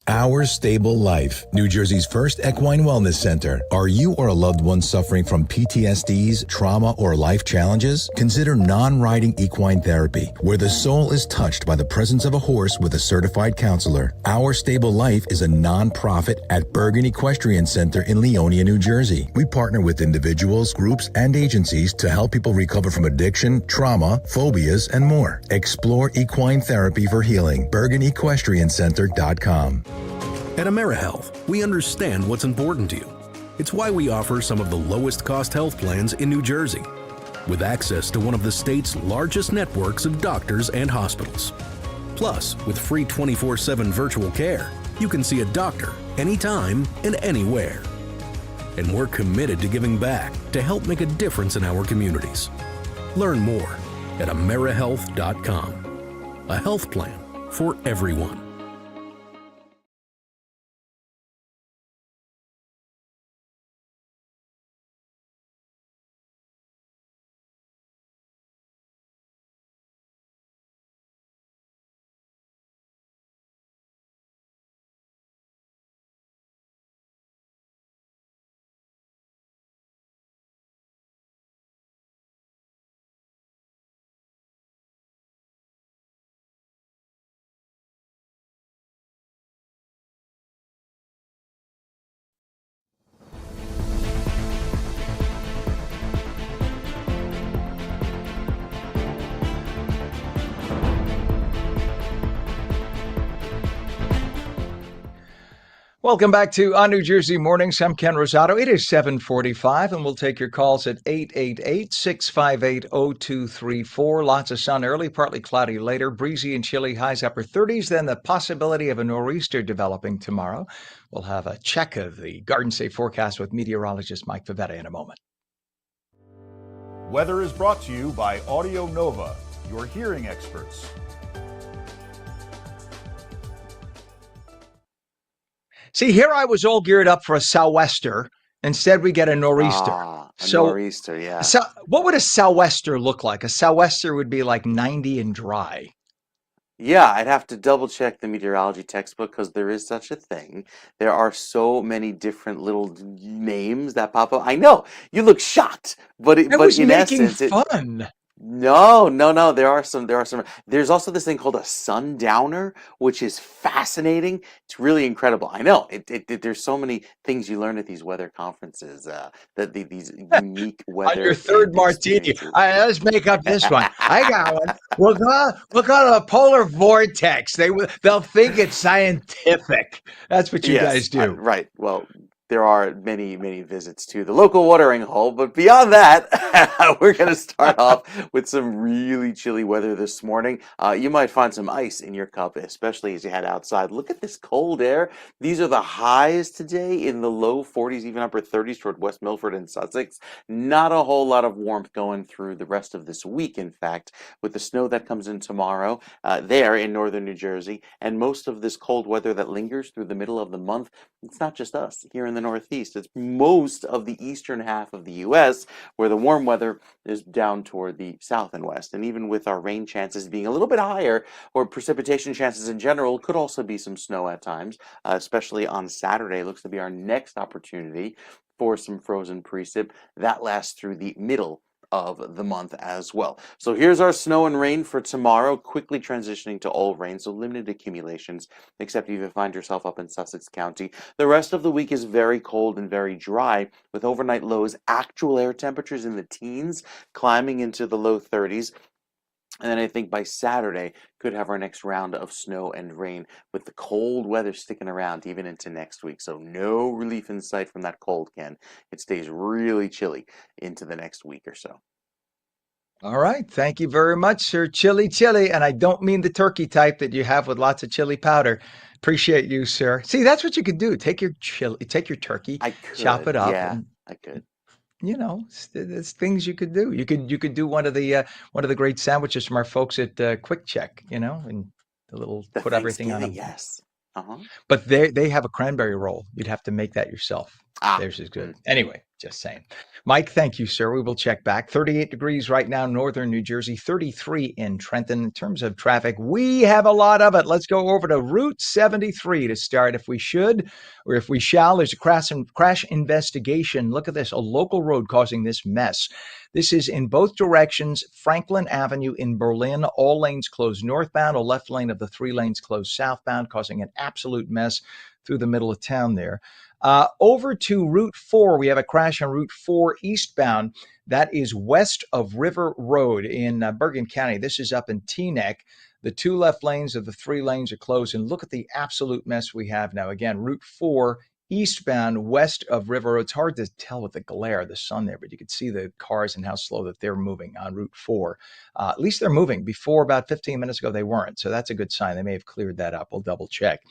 Our Stable Life, New Jersey's first equine wellness center. Are you or a loved one suffering from PTSDs, trauma, or life challenges? Consider non-riding equine therapy, where the soul is touched by the presence of a horse with a certified counselor. Our Stable Life is a non-profit at Bergen Equestrian Center in Leonia, New Jersey. We partner with individuals, groups, and agencies to help people recover from addiction, trauma, phobias, and more. Explore equine therapy for healing. BergenEquestrianCenter.com. At AmeriHealth, we understand what's important to you. It's why we offer some of the lowest cost health plans in New Jersey, with access to one of the state's largest networks of doctors and hospitals. Plus, with free 24/7 virtual care, you can see a doctor anytime and anywhere. And we're committed to giving back to help make a difference in our communities. Learn more at AmeriHealth.com. A health plan for everyone. Welcome back to ONNJ Jersey Mornings. I'm Ken Rosato. It is 7:45, and we'll take your calls at 888-658-0234. Lots of sun early, partly cloudy later, breezy and chilly, highs upper 30s, then the possibility of a nor'easter developing tomorrow. We'll have a check of the Garden State forecast with meteorologist Mike Favetta in a moment. Weather is brought to you by Audio Nova, your hearing experts. See, here I was all geared up for a sou'wester. Instead, we get a nor'easter. A nor'easter, yeah. So what would a sou'wester look like? A sou'wester would be like 90 and dry. Yeah, I'd have to double check the meteorology textbook because there is such a thing. There are so many different little names that pop up. I know you look shocked, but I was in making essence, fun. No. There are some. There's also this thing called a sundowner, which is fascinating. It's really incredible. I know. There's so many things you learn at these weather conferences. These unique On your weather third martini, experiences. let's make up this one. I got one. We'll call it a polar vortex. They'll think it's scientific. That's what you guys Yes, do. right. Well, there are many, many visits to the local watering hole, but beyond that, we're going to start off with some really chilly weather this morning. You might find some ice in your cup, especially as you head outside. Look at this cold air. These are the highs today in the low 40s, even upper 30s toward West Milford and Sussex. Not a whole lot of warmth going through the rest of this week, in fact, with the snow that comes in tomorrow there in northern New Jersey, and most of this cold weather that lingers through the middle of the month. It's not just us here in the Northeast. It's most of the eastern half of the U.S. where the warm weather is down toward the south and west. And even with our rain chances being a little bit higher, or precipitation chances in general, could also be some snow at times, especially on Saturday. Looks to be our next opportunity for some frozen precip. That lasts through the middle of the month as well. So here's our snow and rain for tomorrow, quickly transitioning to all rain, so limited accumulations, except if you find yourself up in Sussex County. The rest of the week is very cold and very dry, with overnight lows, actual air temperatures in the teens, climbing into the low 30s. And then I think by Saturday, could have our next round of snow and rain with the cold weather sticking around even into next week. So no relief in sight from that cold, Ken. It stays really chilly into the next week or so. All right. Thank you very much, sir. Chili. And I don't mean the turkey type that you have with lots of chili powder. Appreciate you, sir. See, that's what you could do. Take your turkey, I could, chop it up, yeah, and I could. it's things you could do. You could do one of the great sandwiches from our folks at Quick Check, and the little The put everything on Thanksgiving, them. yes. Uh-huh. But they have a cranberry roll. You'd have to make that yourself. Theirs is good. Mm. Anyway, just saying. Mike, thank you, sir. We will check back. 38 degrees right now, northern New Jersey, 33 in Trenton. In terms of traffic, we have a lot of it. Let's go over to Route 73 to start, if we should, or if we shall. There's a crash investigation. Look at this, a local road causing this mess. This is in both directions. Franklin Avenue in Berlin, all lanes closed northbound, a left lane of the 3 lanes closed southbound, causing an absolute mess through the middle of town there. Over to Route 4, we have a crash on Route 4 eastbound. That is west of River Road in Bergen County. This is up in Teaneck. The 2 left lanes of the 3 lanes are closed. And look at the absolute mess we have now. Again, Route 4 eastbound west of River Road. It's hard to tell with the glare of the sun there, but you could see the cars and how slow that they're moving on Route 4. At least they're moving. Before about 15 minutes ago, they weren't. So that's a good sign. They may have cleared that up. We'll double check.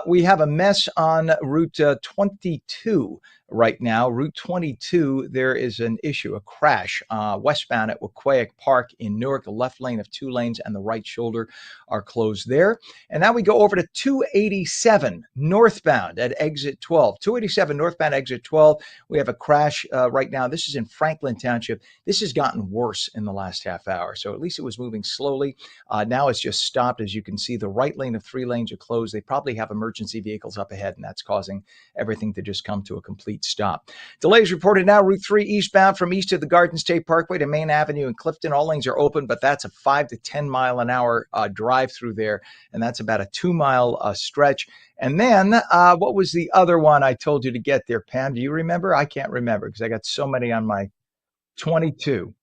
We have a mess on Route 22 right now. Route 22, there is an issue, a crash westbound at Wequahic Park in Newark. The left lane of 2 lanes and the right shoulder are closed there. And now we go over to 287 northbound at exit 12. 287 northbound exit 12. We have a crash right now. This is in Franklin Township. This has gotten worse in the last half hour. So at least it was moving slowly. Now it's just stopped. As you can see, the right lane of 3 lanes are closed. They probably have emergency vehicles up ahead, and that's causing everything to just come to a complete stop. Delays reported now. Route 3 eastbound from east of the Garden State Parkway to Main Avenue in Clifton. All lanes are open, but that's a 5 to 10 mile an hour drive through there, and that's about a 2-mile stretch. And then what was the other one I told you to get there, Pam? Do you remember? I can't remember because I got so many on my 22.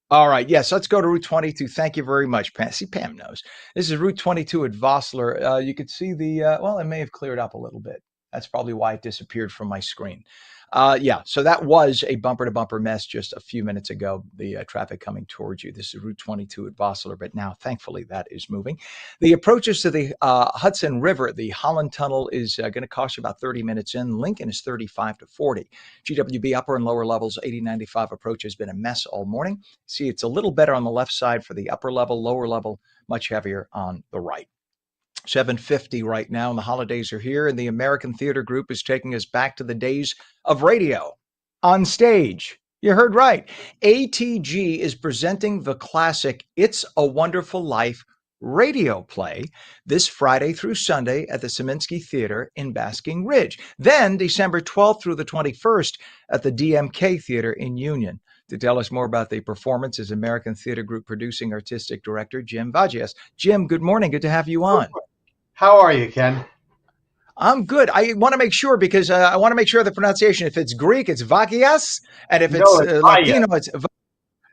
All right. Yes, let's go to Route 22. Thank you very much, Pam. See, Pam knows. This is Route 22 at Vossler. You could see well, it may have cleared up a little bit. That's probably why it disappeared from my screen. Yeah, so that was a bumper to bumper mess just a few minutes ago, the traffic coming towards you. This is Route 22 at Vossler, but now thankfully that is moving. The approaches to the Hudson River, the Holland Tunnel is going to cost you about 30 minutes in. Lincoln is 35 to 40. GWB upper and lower levels, 80-95 approach has been a mess all morning. See, it's a little better on the left side for the upper level, lower level, much heavier on the right. 7:50 right now, and the holidays are here, and the American Theater Group is taking us back to the days of radio on stage. You heard right. ATG is presenting the classic It's a Wonderful Life radio play this Friday through Sunday at the Szymanski Theater in Basking Ridge. Then December 12th through the 21st at the DMK Theater in Union. To tell us more about the performance is American Theater Group Producing Artistic Director Jim Vagias. Jim, good morning. Good to have you on. How are you, Ken? I'm good. I want to make sure because I want to make sure the pronunciation. If it's Greek, it's Vagias, and if it's Latino, it's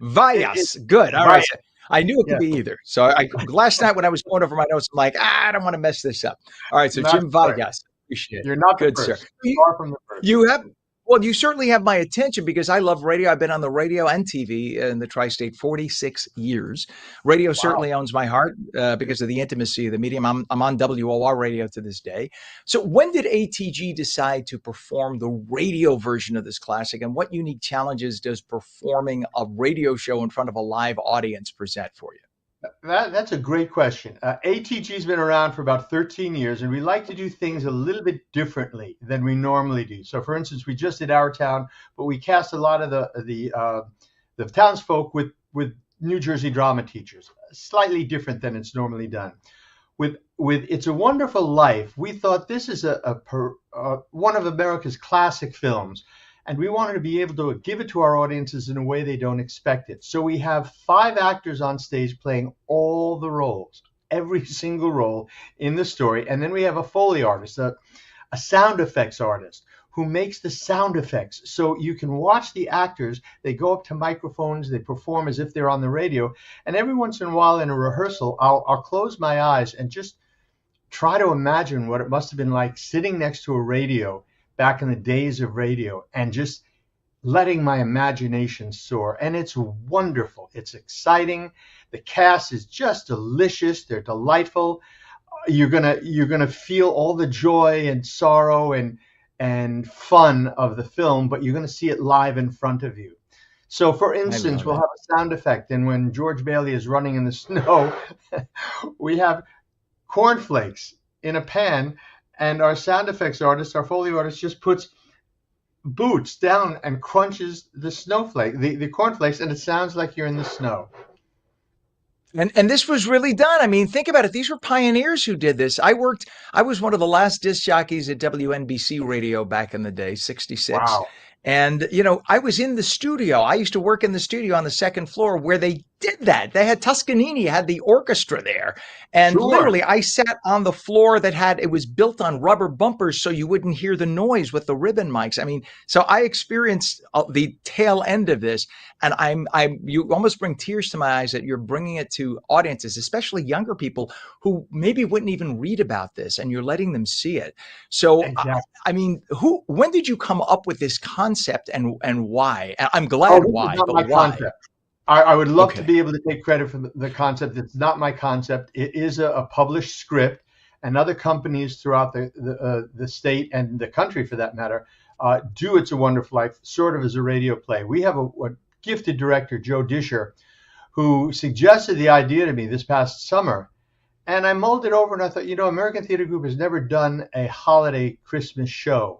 Vayas. Good. All right. I knew it could be either. So last night when I was going over my notes, I'm like, I don't want to mess this up. All right. So Jim Vagias. Appreciate it. You're not good, the first. Sir. You're far from the first. You have. Well, you certainly have my attention because I love radio. I've been on the radio and TV in the tri-state 46 years. Radio certainly owns my heart because of the intimacy of the medium. I'm on WOR radio to this day. So when did ATG decide to perform the radio version of this classic, and what unique challenges does performing a radio show in front of a live audience present for you? That's a great question. ATG's been around for about 13 years, and we like to do things a little bit differently than we normally do. So, for instance, we just did Our Town, but we cast a lot of the townsfolk with New Jersey drama teachers, slightly different than it's normally done. With It's a Wonderful Life, we thought this is one of America's classic films. And we wanted to be able to give it to our audiences in a way they don't expect it. So we have 5 actors on stage playing all the roles, every single role in the story. And then we have a Foley artist, a sound effects artist who makes the sound effects. So you can watch the actors, they go up to microphones, they perform as if they're on the radio. And every once in a while in a rehearsal, I'll close my eyes and just try to imagine what it must have been like sitting next to a radio back in the days of radio and just letting my imagination soar. And it's wonderful. It's exciting. The cast is just delicious. They're delightful. You're gonna feel all the joy and sorrow and fun of the film, but you're gonna see it live in front of you. So for instance, we'll have a sound effect, and when George Bailey is running in the snow, we have cornflakes in a pan. And our sound effects artist, our Foley artist, just puts boots down and crunches the snowflake, the cornflakes, and it sounds like you're in the snow. And this was really done. I mean, think about it. These were pioneers who did this. I was one of the last disc jockeys at WNBC radio back in the day, 66. Wow. And, I was in the studio. I used to work in the studio on the second floor where they did that. They had Toscanini had the orchestra there. And literally I sat on the floor it was built on rubber bumpers so you wouldn't hear the noise with the ribbon mics. I mean, so I experienced the tail end of this, and you almost bring tears to my eyes that you're bringing it to audiences, especially younger people who maybe wouldn't even read about this, and you're letting them see it. So, exactly. I mean, when did you come up with this concept and why? I'm glad why, but why? Concept. I would love to be able to take credit for the concept. It's not my concept. It is a published script, and other companies throughout the state and the country, for that matter, do It's a Wonderful Life sort of as a radio play. We have a gifted director, Joe Disher, who suggested the idea to me this past summer, and I mulled it over and I thought, American Theater Group has never done a holiday Christmas show.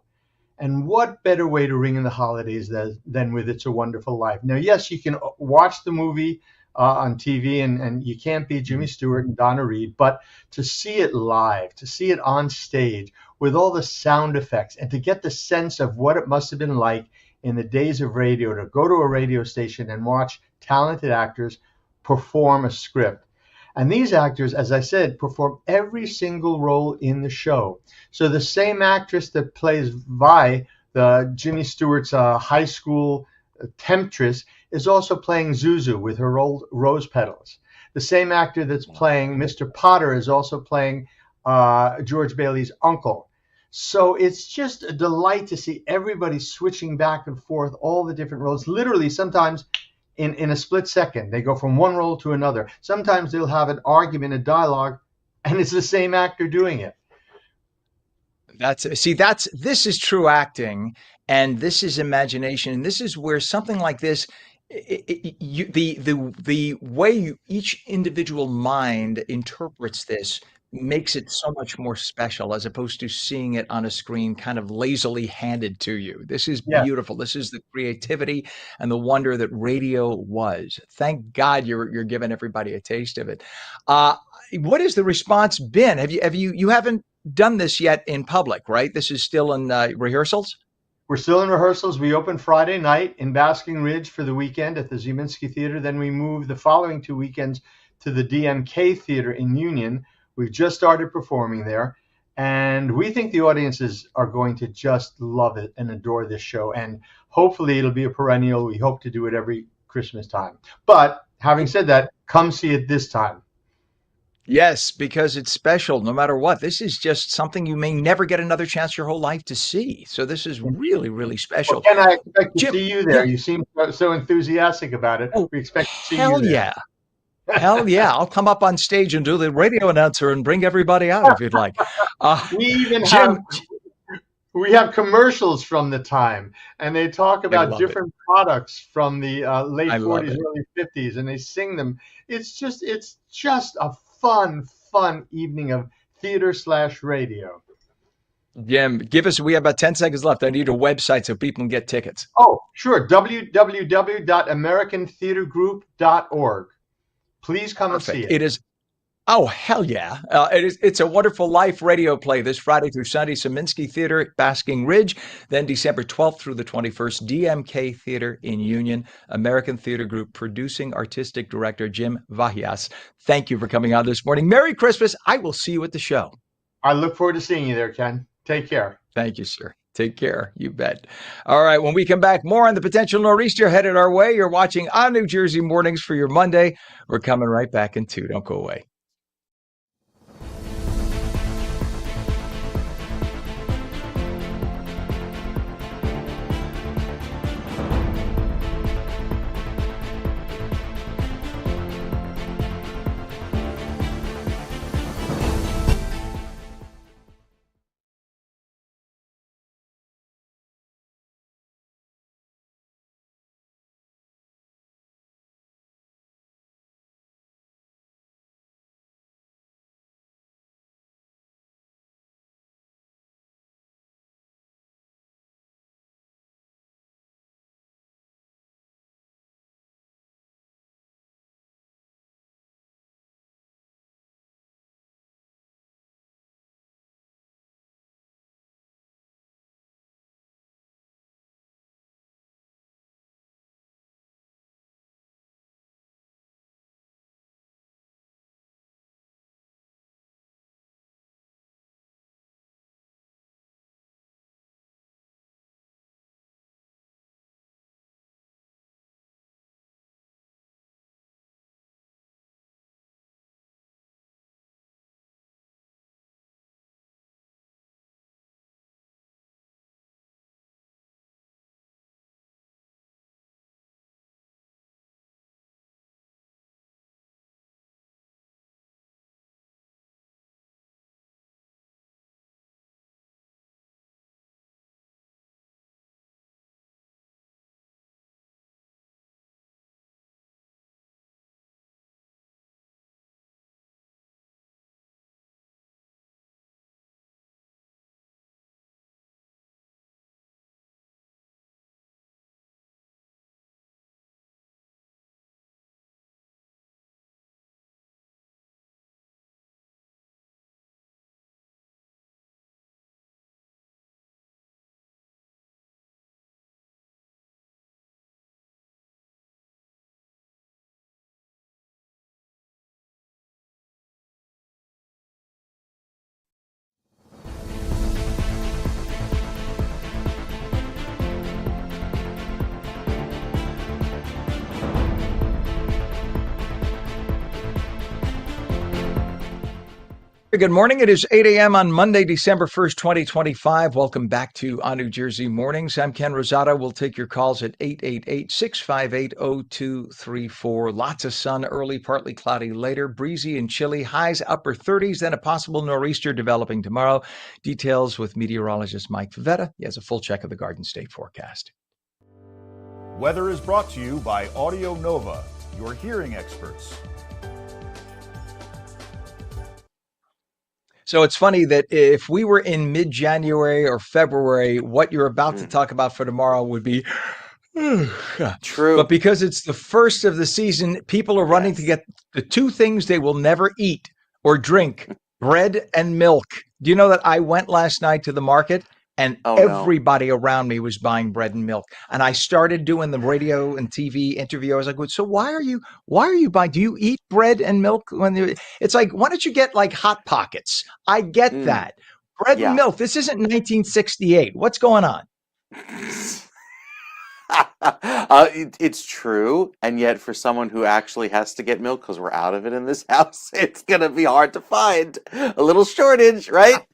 And what better way to ring in the holidays than with It's a Wonderful Life? Now, yes, you can watch the movie on TV, and you can't beat Jimmy Stewart and Donna Reed, but to see it live, to see it on stage with all the sound effects, and to get the sense of what it must have been like in the days of radio, to go to a radio station and watch talented actors perform a script. And these actors, as I said, perform every single role in the show. So the same actress that plays Vi, the Jimmy Stewart's high school temptress, is also playing Zuzu with her old rose petals. The same actor that's playing Mr. Potter is also playing George Bailey's uncle. So it's just a delight to see everybody switching back and forth, all the different roles. Literally, sometimes in a split second, they go from one role to another. Sometimes they'll have an argument, a dialogue, and it's the same actor doing it. This is true acting, and this is imagination, and this is where something like this, the way each individual mind interprets this makes it so much more special as opposed to seeing it on a screen kind of lazily handed to you. This is Yeah. beautiful. This is the creativity and the wonder that radio was. Thank God you're giving everybody a taste of it. What has the response been? You haven't done this yet in public, right? This is still in rehearsals? We're still in rehearsals. We open Friday night in Basking Ridge for the weekend at the Zeminski Theater. Then we move the following 2 weekends to the DMK Theater in Union. We've just started performing there. And we think the audiences are going to just love it and adore this show. And hopefully it'll be a perennial. We hope to do it every Christmas time. But having said that, come see it this time. Yes, because it's special no matter what. This is just something you may never get another chance your whole life to see. So this is really, really special. Well, Ken, I expect to Jim, see you there. yeah. You seem so enthusiastic about it. Oh, We expect to see you hell there. yeah. Hell yeah. I'll come up on stage and do the radio announcer and bring everybody out if you'd like. We even Jim, have commercials from the time, and they talk I about love it. different products from the late I love 40s, it. early 50s, and they sing them. It's just a fun evening of theater/radio. Jim, we have about 10 seconds left. I need a website so people can get tickets. Oh, sure. www.americantheatergroup.org. Please come and see Perfect. it. It is. Oh, hell yeah. It's a Wonderful Life radio play this Friday through Sunday, Zeminski Theater at Basking Ridge. Then December 12th through the 21st, DMK Theater in Union. American Theater Group producing artistic director Jim Vahias. Thank you for coming on this morning. Merry Christmas. I will see you at the show. I look forward to seeing you there, Ken. Take care. Thank you, sir. Take care. You bet. All right. When we come back, more on the potential nor'easter headed our way. You're watching ONNJ Mornings for your Monday. We're coming right back in 2. Don't go away. Good morning. It is 8 a.m. on Monday, December 1st, 2025. Welcome back to ONNJ Mornings. I'm Ken Rosato. We'll take your calls at 888-658-0234. Lots of sun early, partly cloudy later, breezy and chilly, highs upper 30s, then a possible nor'easter developing tomorrow. Details with meteorologist Mike Favetta. He has a full check of the Garden State forecast. Weather is brought to you by Audio Nova, your hearing experts. So it's funny that if we were in mid-January or February, what you're about to talk about for tomorrow would be True. But because it's the first of the season, people are running to get the two things they will never eat or drink, bread and milk. Do you know that I went last night to the market and everybody around me was buying bread and milk? And I started doing the radio and TV interview. I was like, so why are you buying? Do you eat bread and milk it's like, why don't you get like Hot Pockets? I get that. Bread and milk. This isn't 1968. What's going on? It's true, and yet for someone who actually has to get milk because we're out of it in this house, it's gonna be hard to find. A little shortage, right?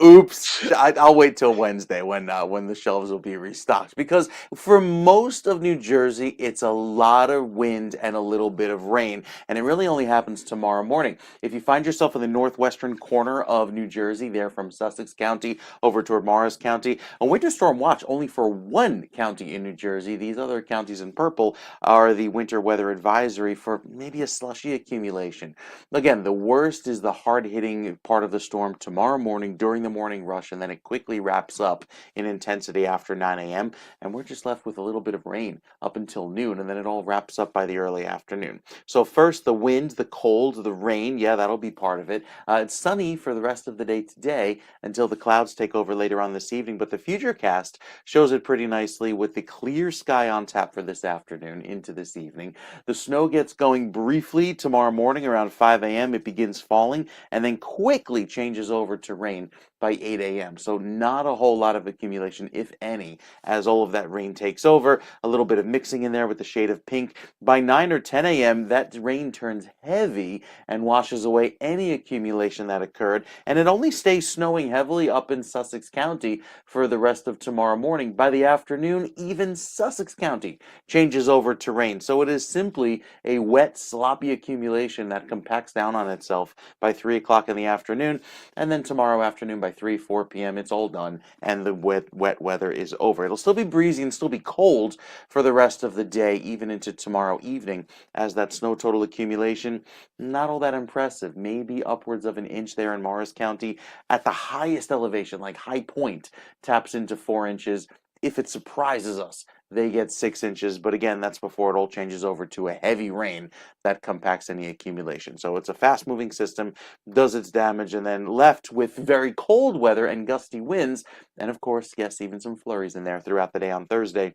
Oops. I'll wait till Wednesday when the shelves will be restocked, because for most of New Jersey, it's a lot of wind and a little bit of rain, and it really only happens tomorrow morning. If you find yourself in the northwestern corner of New Jersey, there from Sussex County over toward Morris County, a winter storm watch only for one county in New Jersey. These other counties in purple are the winter weather advisory for maybe a slushy accumulation. Again, the worst is the hard-hitting part of the storm tomorrow morning during the morning rush, and then it quickly wraps up in intensity after 9 a.m., and we're just left with a little bit of rain up until noon, and then it all wraps up by the early afternoon. So first, the wind, the cold, the rain, that'll be part of it. It's sunny for the rest of the day today until the clouds take over later on this evening, but the futurecast shows it pretty nicely with the clear sky on tap for this afternoon into this evening. The snow gets going briefly tomorrow morning around 5 a.m. It begins falling and then quickly changes over to rain by 8 a.m. So not a whole lot of accumulation, if any, as all of that rain takes over. A little bit of mixing in there with the shade of pink. By 9 or 10 a.m., that rain turns heavy and washes away any accumulation that occurred. And it only stays snowing heavily up in Sussex County for the rest of tomorrow morning. By the afternoon, even Sussex County changes over to rain. So it is simply a wet, sloppy accumulation that compacts down on itself by 3 o'clock in the afternoon. And then tomorrow afternoon by 3, 4 p.m., it's all done and the wet weather is over. It'll still be breezy and still be cold for the rest of the day, even into tomorrow evening, as that snow total accumulation, not all that impressive. Maybe upwards of an inch there in Morris County. At the highest elevation, like High Point, taps into 4 inches. If it surprises us, they get 6 inches. But again, that's before it all changes over to a heavy rain that compacts any accumulation. So it's a fast-moving system, does its damage, and then left with very cold weather and gusty winds. And of course, yes, even some flurries in there throughout the day on Thursday,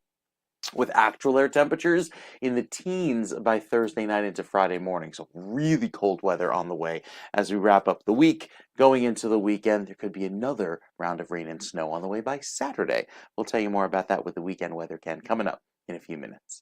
with actual air temperatures in the teens by Thursday night into Friday morning. So really cold weather on the way as we wrap up the week. Going into the weekend, there could be another round of rain and snow on the way by Saturday. We'll tell you more about that with the weekend weather, Ken, coming up in a few minutes.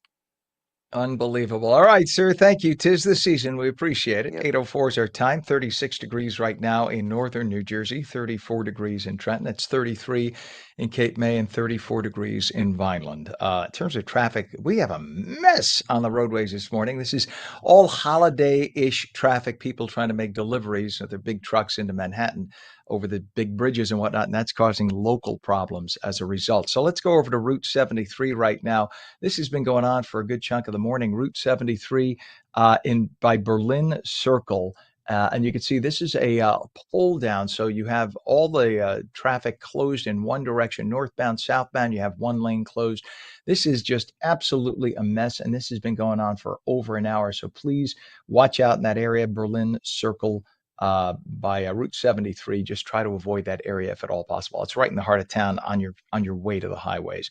Unbelievable. All right, sir. Thank you. 'Tis the season. We appreciate it. 8:04 is our time. 36 degrees right now in northern New Jersey, 34 degrees in Trenton. It's 33 in Cape May and 34 degrees in Vineland. In terms of traffic, we have a mess on the roadways this morning. This is all holiday-ish traffic, people trying to make deliveries of their big trucks into Manhattan over the big bridges and whatnot, and that's causing local problems as a result. So let's go over to Route 73 right now. This has been going on for a good chunk of the morning. Route 73 by Berlin Circle. And you can see this is a pull down. So you have all the traffic closed in one direction, northbound, southbound. You have one lane closed. This is just absolutely a mess. And this has been going on for over an hour. So please watch out in that area, Berlin Circle by Route 73. Just try to avoid that area if at all possible. It's right in the heart of town on your way to the highways.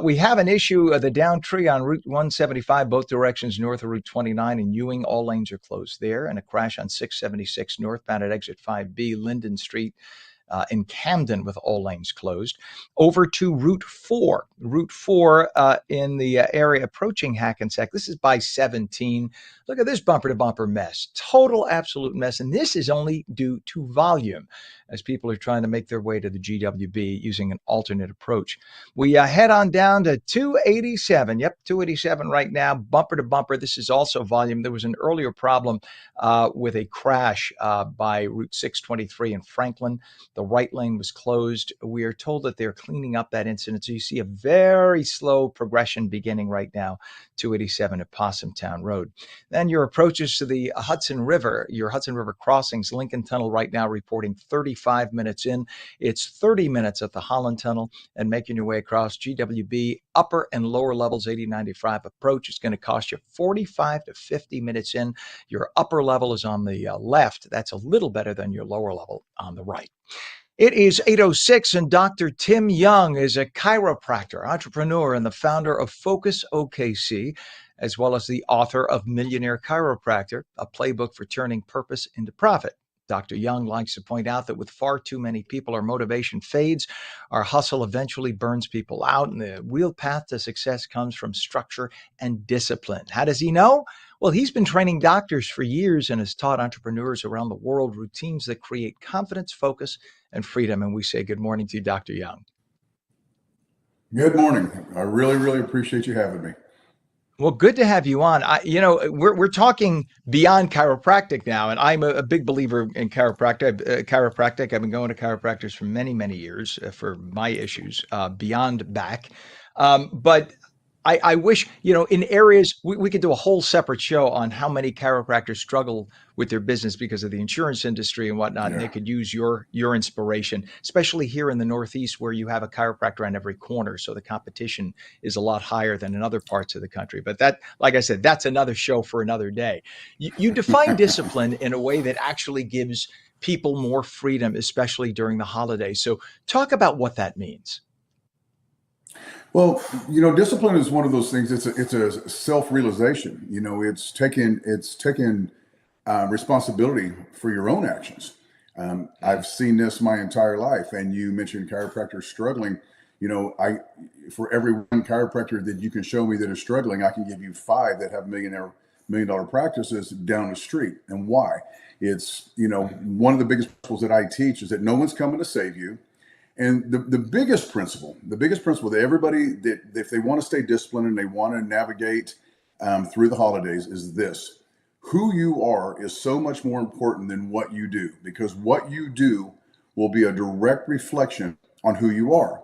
We have an issue of the down tree on Route 175, both directions north of Route 29 in Ewing. All lanes are closed there, and a crash on 676 northbound at exit 5B, Linden Street. in Camden with all lanes closed, over to Route 4 in the area approaching Hackensack. This is by 17. Look at this bumper to bumper mess, total absolute mess. And this is only due to volume as people are trying to make their way to the GWB using an alternate approach. We head on down to 287. Yep, 287 right now, bumper to bumper. This is also volume. There was an earlier problem with a crash by Route 623 in Franklin. The right lane was closed. We are told that they're cleaning up that incident. So you see a very slow progression beginning right now, 287 at Possumtown Road. Then your approaches to the Hudson River, your Hudson River crossings, Lincoln Tunnel right now reporting 35 minutes in. It's 30 minutes at the Holland Tunnel, and making your way across GWB upper and lower levels 8095 approach is going to cost you 45 to 50 minutes in. Your upper level is on the left. That's a little better than your lower level on the right. It is 8:06, and Dr. Tim Young is a chiropractor, entrepreneur, and the founder of Focus OKC, as well as the author of Millionaire Chiropractor, a playbook for turning purpose into profit. Dr. Young likes to point out that with far too many people, our motivation fades, our hustle eventually burns people out, and the real path to success comes from structure and discipline. How does he know? Well, he's been training doctors for years and has taught entrepreneurs around the world routines that create confidence, focus, and freedom. And we say good morning to you, Dr. Young. Good morning. I really, really appreciate you having me. Well, good to have you on. We're talking beyond chiropractic now, and I'm a big believer in chiropractic. I've been going to chiropractors for many, many years for my issues beyond back. But I wish, in areas, we could do a whole separate show on how many chiropractors struggle with their business because of the insurance industry and whatnot. Yeah. And they could use your inspiration, especially here in the Northeast where you have a chiropractor on every corner. So the competition is a lot higher than in other parts of the country. But that, like I said, that's another show for another day. You define discipline in a way that actually gives people more freedom, especially during the holidays. So talk about what that means. Well, discipline is one of those things. It's a self-realization. It's taking responsibility for your own actions. I've seen this my entire life. And you mentioned chiropractors struggling. For every one chiropractor that you can show me that is struggling, I can give you 5 that have $1 million practices down the street. And why? It's, one of the biggest principles that I teach is that no one's coming to save you. And the biggest principle that everybody, that if they want to stay disciplined and they want to navigate through the holidays, is this: who you are is so much more important than what you do, because what you do will be a direct reflection on who you are.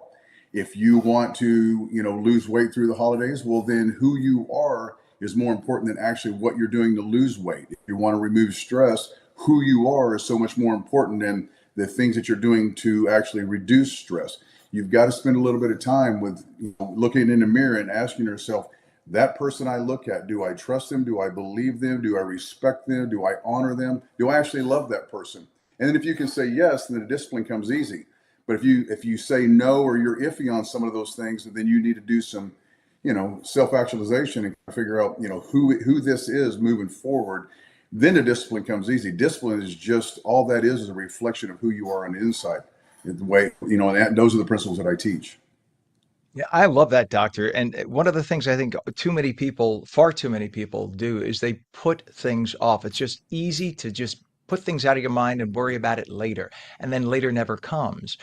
If you want to, lose weight through the holidays, well, then who you are is more important than actually what you're doing to lose weight. If you want to remove stress, who you are is so much more important than the things that you're doing to actually reduce stress. You've got to spend a little bit of time with looking in the mirror and asking yourself, that person I look at, do I trust them? Do I believe them? Do I respect them? Do I honor them? Do I actually love that person? And then if you can say yes, then the discipline comes easy. But if you say no, or you're iffy on some of those things, then you need to do some, self-actualization and figure out, who this is moving forward. Then the discipline comes easy. Discipline is just, all that is a reflection of who you are on the inside. The way, and those are the principles that I teach. Yeah, I love that, doctor. And one of the things I think far too many people do is they put things off. It's just easy to just put things out of your mind and worry about it later. And then later never comes.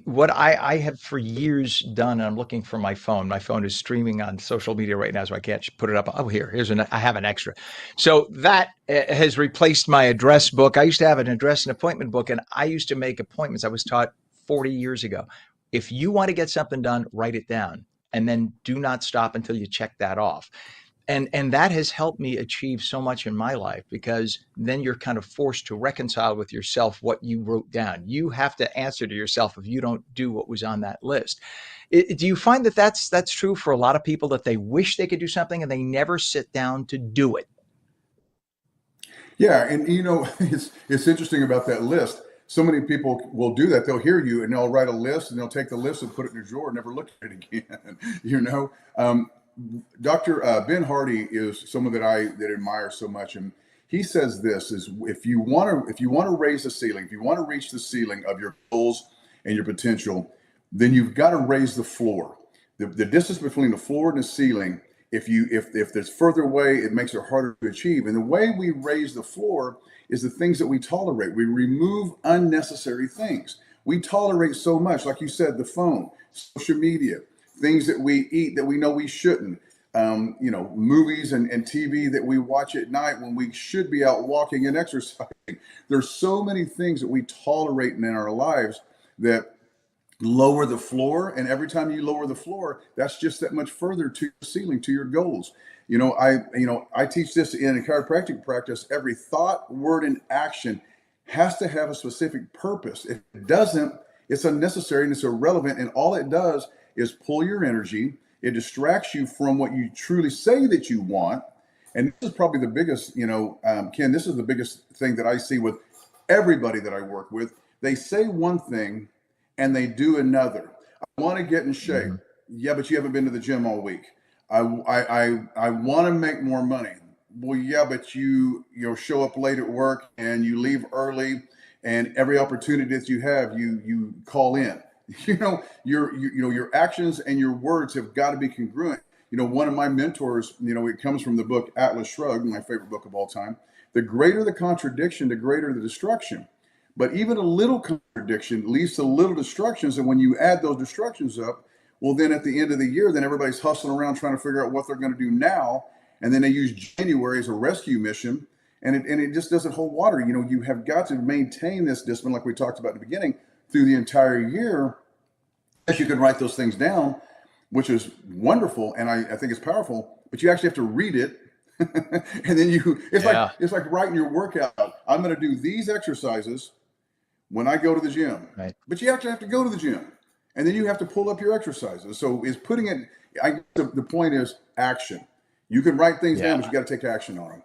What I have for years done, and I'm looking for my phone. My phone is streaming on social media right now, so I can't put it up. Oh, I have an extra. So that has replaced my address book. I used to have an address and appointment book, and I used to make appointments. I was taught 40 years ago. If you want to get something done, write it down, and then do not stop until you check that off. And that has helped me achieve so much in my life, because then you're kind of forced to reconcile with yourself what you wrote down. You have to answer to yourself if you don't do what was on that list. Do you find that that's true for a lot of people, that they wish they could do something and they never sit down to do it? Yeah, and it's interesting about that list. So many people will do that. They'll hear you and they'll write a list, and they'll take the list and put it in a drawer and never look at it again. Dr. Ben Hardy is someone that I admire so much, and he says this is if you want to raise the ceiling, if you want to reach the ceiling of your goals and your potential, then you've got to raise the floor. The distance between the floor and the ceiling, if there's further away, it makes it harder to achieve. And the way we raise the floor is the things that we tolerate. We remove unnecessary things. We tolerate so much, like you said, the phone, social media, things that we eat that we know we shouldn't. Movies and TV that we watch at night when we should be out walking and exercising. There's so many things that we tolerate in our lives that lower the floor, and every time you lower the floor, that's just that much further to your ceiling, to your goals. I teach this in a chiropractic practice. Every thought, word, and action has to have a specific purpose. If it doesn't, it's unnecessary and it's irrelevant, and all it does is pull your energy. It distracts you from what you truly say that you want. And this is probably the biggest, Ken, this is the biggest thing that I see with everybody that I work with. They say one thing and they do another. I want to get in shape. Mm-hmm. Yeah, but you haven't been to the gym all week. I want to make more money. Well, yeah, but you show up late at work and you leave early, and every opportunity that you have, you call in. Your actions and your words have got to be congruent. One of my mentors, it comes from the book Atlas Shrugged, my favorite book of all time. The greater the contradiction, the greater the destruction. But even a little contradiction leads to little destructions. And when you add those destructions up, well, then at the end of the year, then everybody's hustling around trying to figure out what they're going to do now. And then they use January as a rescue mission. And it just doesn't hold water. You have got to maintain this discipline, like we talked about at the beginning, through the entire year. Yes, you can write those things down, which is wonderful. And I think it's powerful, but you actually have to read it. And then it's like writing your workout. I'm going to do these exercises when I go to the gym, right? But you have to go to the gym, and then you have to pull up your exercises. So the point is action. You can write things down, but you got to take action on them.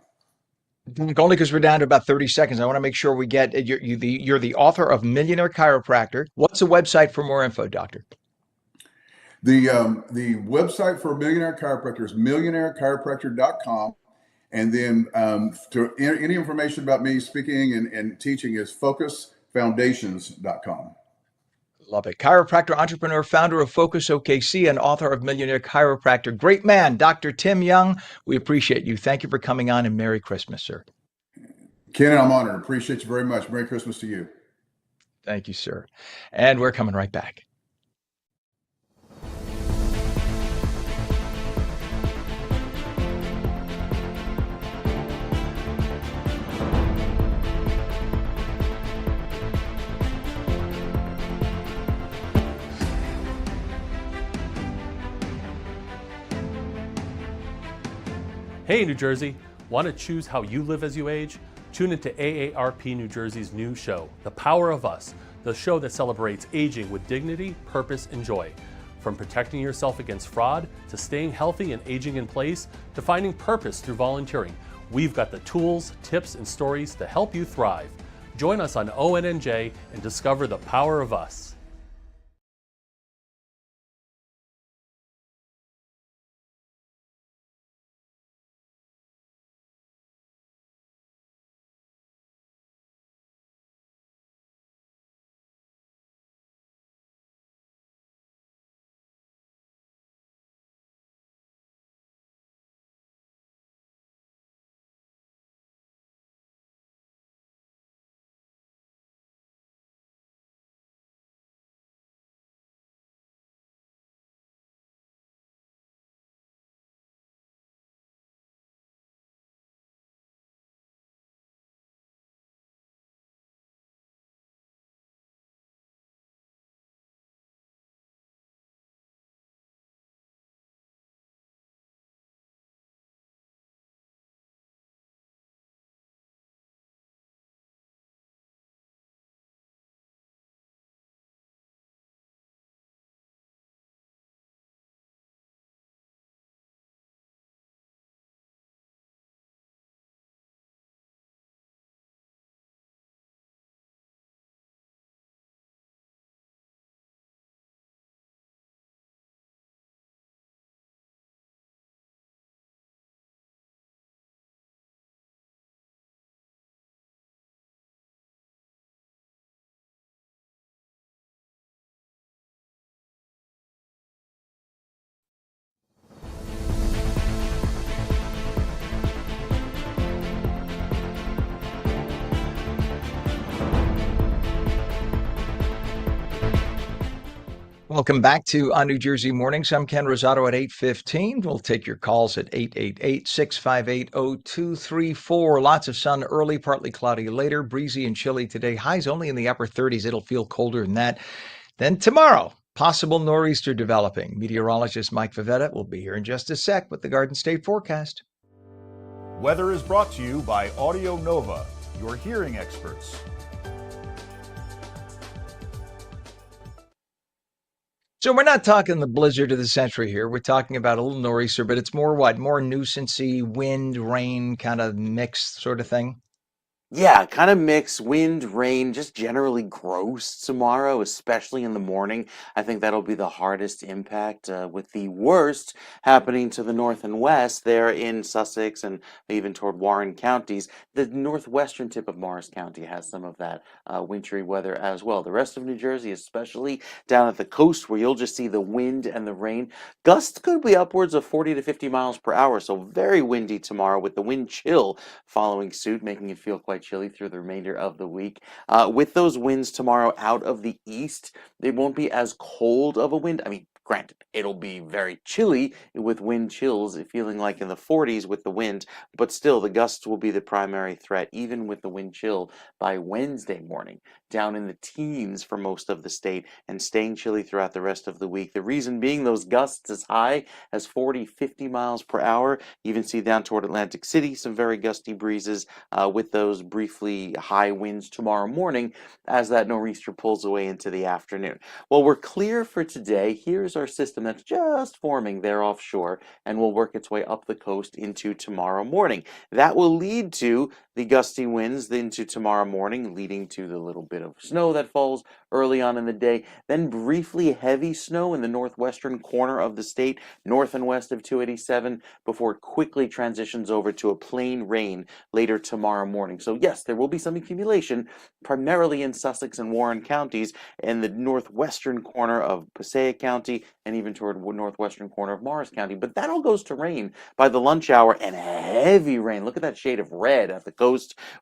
Only because we're down to about 30 seconds. I want to make sure we get you're the author of Millionaire Chiropractor. What's the website for more info, Doctor? The website for Millionaire Chiropractor is millionairechiropractor.com. And then any information about me speaking and teaching is focusfoundations.com. Love it. Chiropractor, entrepreneur, founder of Focus OKC, and author of Millionaire Chiropractor. Great man, Dr. Tim Young. We appreciate you. Thank you for coming on, and Merry Christmas, sir. Ken, I'm honored. Appreciate you very much. Merry Christmas to you. Thank you, sir. And we're coming right back. Hey, New Jersey, want to choose how you live as you age? Tune into AARP New Jersey's new show, The Power of Us, the show that celebrates aging with dignity, purpose, and joy. From protecting yourself against fraud, to staying healthy and aging in place, to finding purpose through volunteering, we've got the tools, tips, and stories to help you thrive. Join us on ONNJ and discover the power of us. Welcome back to ONNJ Mornings. I'm Ken Rosato at 8:15. We'll take your calls at 888-658-0234. Lots of sun early, partly cloudy later, breezy and chilly today. Highs only in the upper 30s. It'll feel colder than that. Then tomorrow, possible nor'easter developing. Meteorologist Mike Favetta will be here in just a sec with the Garden State forecast. Weather is brought to you by Audio Nova, your hearing experts. So we're not talking the blizzard of the century here. We're talking about a little nor'easter, but it's more what? More nuisancey, wind, rain, kind of mixed sort of thing? Yeah, kind of mix wind, rain, just generally gross tomorrow, especially in the morning. I think that'll be the hardest impact, with the worst happening to the north and west there in Sussex and even toward Warren counties. The northwestern tip of Morris County has some of that wintry weather as well. The rest of New Jersey, especially down at the coast where you'll just see the wind and the rain. Gusts could be upwards of 40 to 50 miles per hour, so very windy tomorrow with the wind chill following suit, making it feel quite chilly through the remainder of the week. With those winds tomorrow out of the east, it won't be as cold of a wind. I mean, granted, it'll be very chilly with wind chills, feeling like in the 40s with the wind, but still the gusts will be the primary threat, even with the wind chill by Wednesday morning, down in the teens for most of the state and staying chilly throughout the rest of the week. The reason being those gusts as high as 40, 50 miles per hour. You even see down toward Atlantic City some very gusty breezes with those briefly high winds tomorrow morning as that nor'easter pulls away into the afternoon. Well, we're clear for today. Here's our system that's just forming there offshore and will work its way up the coast into tomorrow morning. That will lead to the gusty winds into tomorrow morning, leading to the little bit of snow that falls early on in the day, then briefly heavy snow in the northwestern corner of the state, north and west of 287, before it quickly transitions over to a plain rain later tomorrow morning. So yes, there will be some accumulation, primarily in Sussex and Warren counties, in the northwestern corner of Passaic County, and even toward northwestern corner of Morris County. But that all goes to rain by the lunch hour, and heavy rain. Look at that shade of red at the coast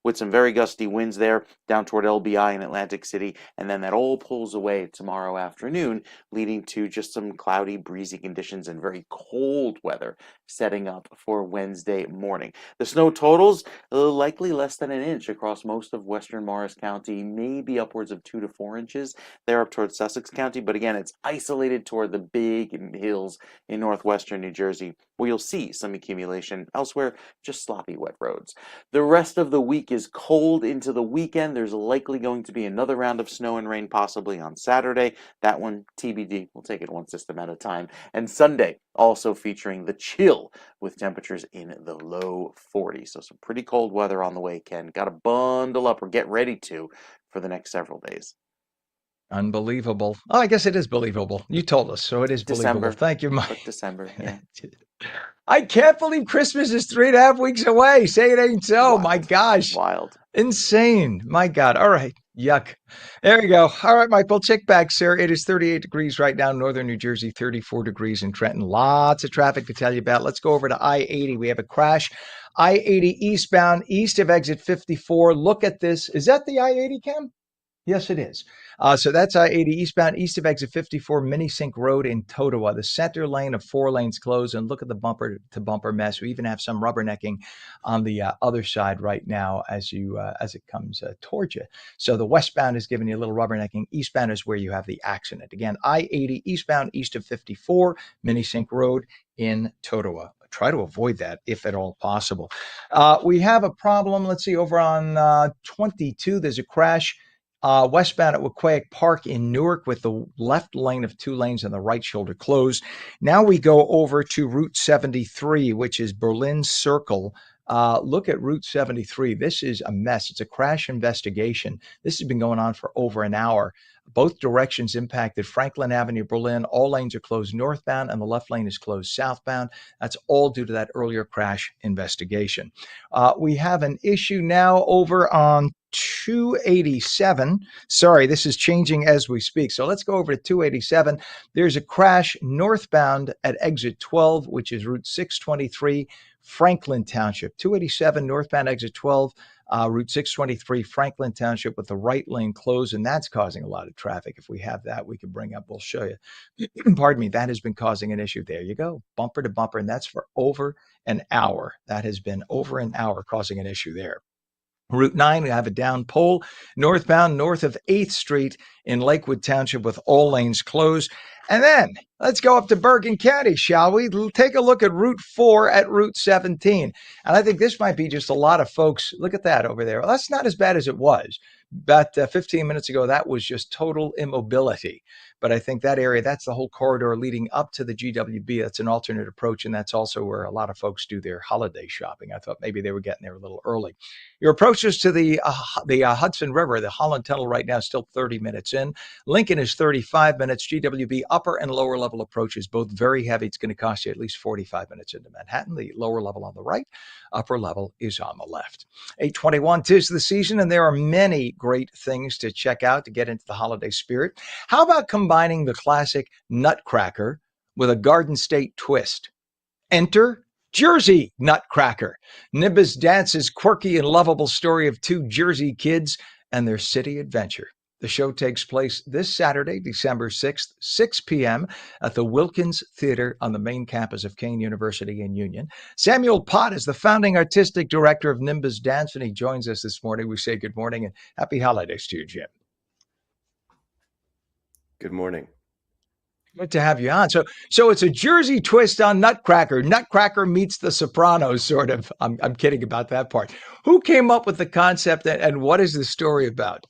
with some very gusty winds there down toward LBI and Atlantic City, and then that all pulls away tomorrow afternoon, leading to just some cloudy, breezy conditions and very cold weather setting up for Wednesday morning. The snow totals likely less than an inch across most of western Morris County, maybe upwards of 2 to 4 inches there up towards Sussex County, but again, it's isolated toward the big hills in northwestern New Jersey, where you'll see some accumulation. Elsewhere, just sloppy wet roads. The rest of the week is cold into the weekend. There's likely going to be another round of snow and rain possibly on Saturday. That one, TBD. We'll take it one system at a time. And Sunday, also featuring the chill with temperatures in the low 40s. So some pretty cold weather on the way, Ken. Got to bundle up or get ready to for the next several days. Unbelievable. Oh, I guess it is believable. You told us, so it is December. believable. Thank you, Mike. But December, yeah. I can't believe Christmas is 3.5 weeks away. Say it ain't so. Wild. My gosh. Wild. Insane. My God. All right. Yuck. There you go. All right, Mike. We'll check back, sir. It is 38 degrees right now, northern New Jersey, 34 degrees in Trenton. Lots of traffic to tell you about. Let's go over to I-80. We have a crash. I-80 eastbound, east of exit 54. Look at this. Is that the I-80, Cam? Yes, it is. So that's I-80 eastbound, east of exit 54, Mini Sink Road in Totowa. The center lane of 4 lanes closed, and look at the bumper-to-bumper mess. We even have some rubbernecking on the other side right now as it comes towards you. So the westbound is giving you a little rubbernecking. Eastbound is where you have the accident. Again, I-80 eastbound, east of 54, Mini Sink Road in Totowa. Try to avoid that if at all possible. We have a problem. Let's see, over on 22, there's a crash. Westbound at Wequahic Park in Newark with the left lane of 2 lanes and the right shoulder closed. Now we go over to Route 73, which is Berlin Circle. Look at Route 73. This is a mess. It's a crash investigation. This has been going on for over an hour. Both directions impacted Franklin Avenue, Berlin. All lanes are closed northbound and the left lane is closed southbound. That's all due to that earlier crash investigation. We have an issue now over on 287. Sorry, this is changing as we speak. So let's go over to 287. There's a crash northbound at exit 12, which is Route 623, Franklin Township. 287 northbound exit 12. Route 623, Franklin Township, with the right lane closed, and that's causing a lot of traffic. If we have that, we can bring up, we'll show you. Pardon me, that has been causing an issue. There you go, bumper to bumper, and that's for over an hour. That has been over an hour causing an issue there. Route 9, we have a down pole northbound north of 8th Street in Lakewood Township with all lanes closed. And then let's go up to Bergen County, shall we? Take a look at Route 4 at Route 17. And I think this might be just a lot of folks. Look at that over there. Well, that's not as bad as it was. About 15 minutes ago, that was just total immobility. But I think that area, that's the whole corridor leading up to the GWB. That's an alternate approach, and that's also where a lot of folks do their holiday shopping. I thought maybe they were getting there a little early. Your approaches to the Hudson River, the Holland Tunnel right now, still 30 minutes in. Lincoln is 35 minutes. GWB upper and lower level approaches, both very heavy. It's going to cost you at least 45 minutes into Manhattan. The lower level on the right, upper level is on the left. 8:21, 'tis the season, and there are many great things to check out to get into the holiday spirit. How about combining the classic Nutcracker with a Garden State twist? Enter Jersey Nutcracker. Nimbus Dance's quirky and lovable story of two Jersey kids and their city adventure. The show takes place this Saturday, December 6th, 6 p.m. at the Wilkins Theater on the main campus of Kean University in Union. Samuel Pott is the founding artistic director of Nimbus Dance, and he joins us this morning. We say good morning and happy holidays to you, Jim. Good morning. Good to have you on. So it's a Jersey twist on Nutcracker. Nutcracker meets The Sopranos, sort of. I'm kidding about that part. Who came up with the concept, and what is the story about?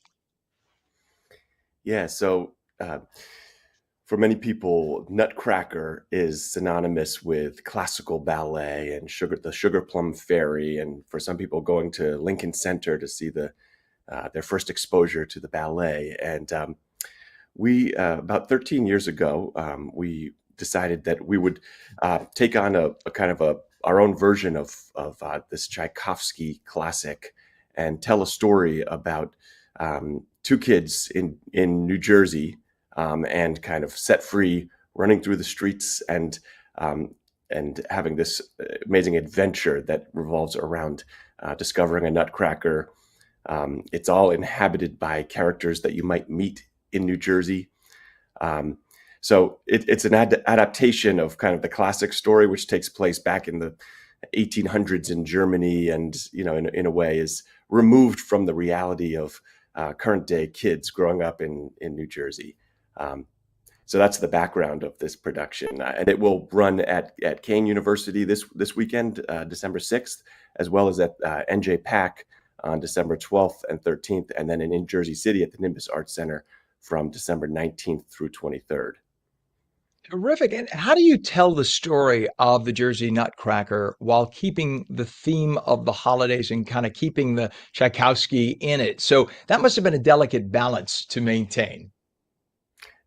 Yeah, so for many people, Nutcracker is synonymous with classical ballet and the Sugar Plum Fairy, and for some people, going to Lincoln Center to see their first exposure to the ballet. And we about 13 years ago, we decided that we would take on a kind of our own version of this Tchaikovsky classic and tell a story about two kids in New Jersey and kind of set free, running through the streets and having this amazing adventure that revolves around discovering a Nutcracker. It's all inhabited by characters that you might meet in New Jersey. So it's an adaptation of kind of the classic story, which takes place back in the 1800s in Germany, and in a way is removed from the reality of current day kids growing up in New Jersey. So that's the background of this production, and it will run at Kean University this weekend, December 6th, as well as at NJ PAC on December 12th and 13th, and then in Jersey City at the Nimbus Arts Center from December 19th through 23rd. Terrific. And how do you tell the story of the Jersey Nutcracker while keeping the theme of the holidays and kind of keeping the Tchaikovsky in it? So that must have been a delicate balance to maintain.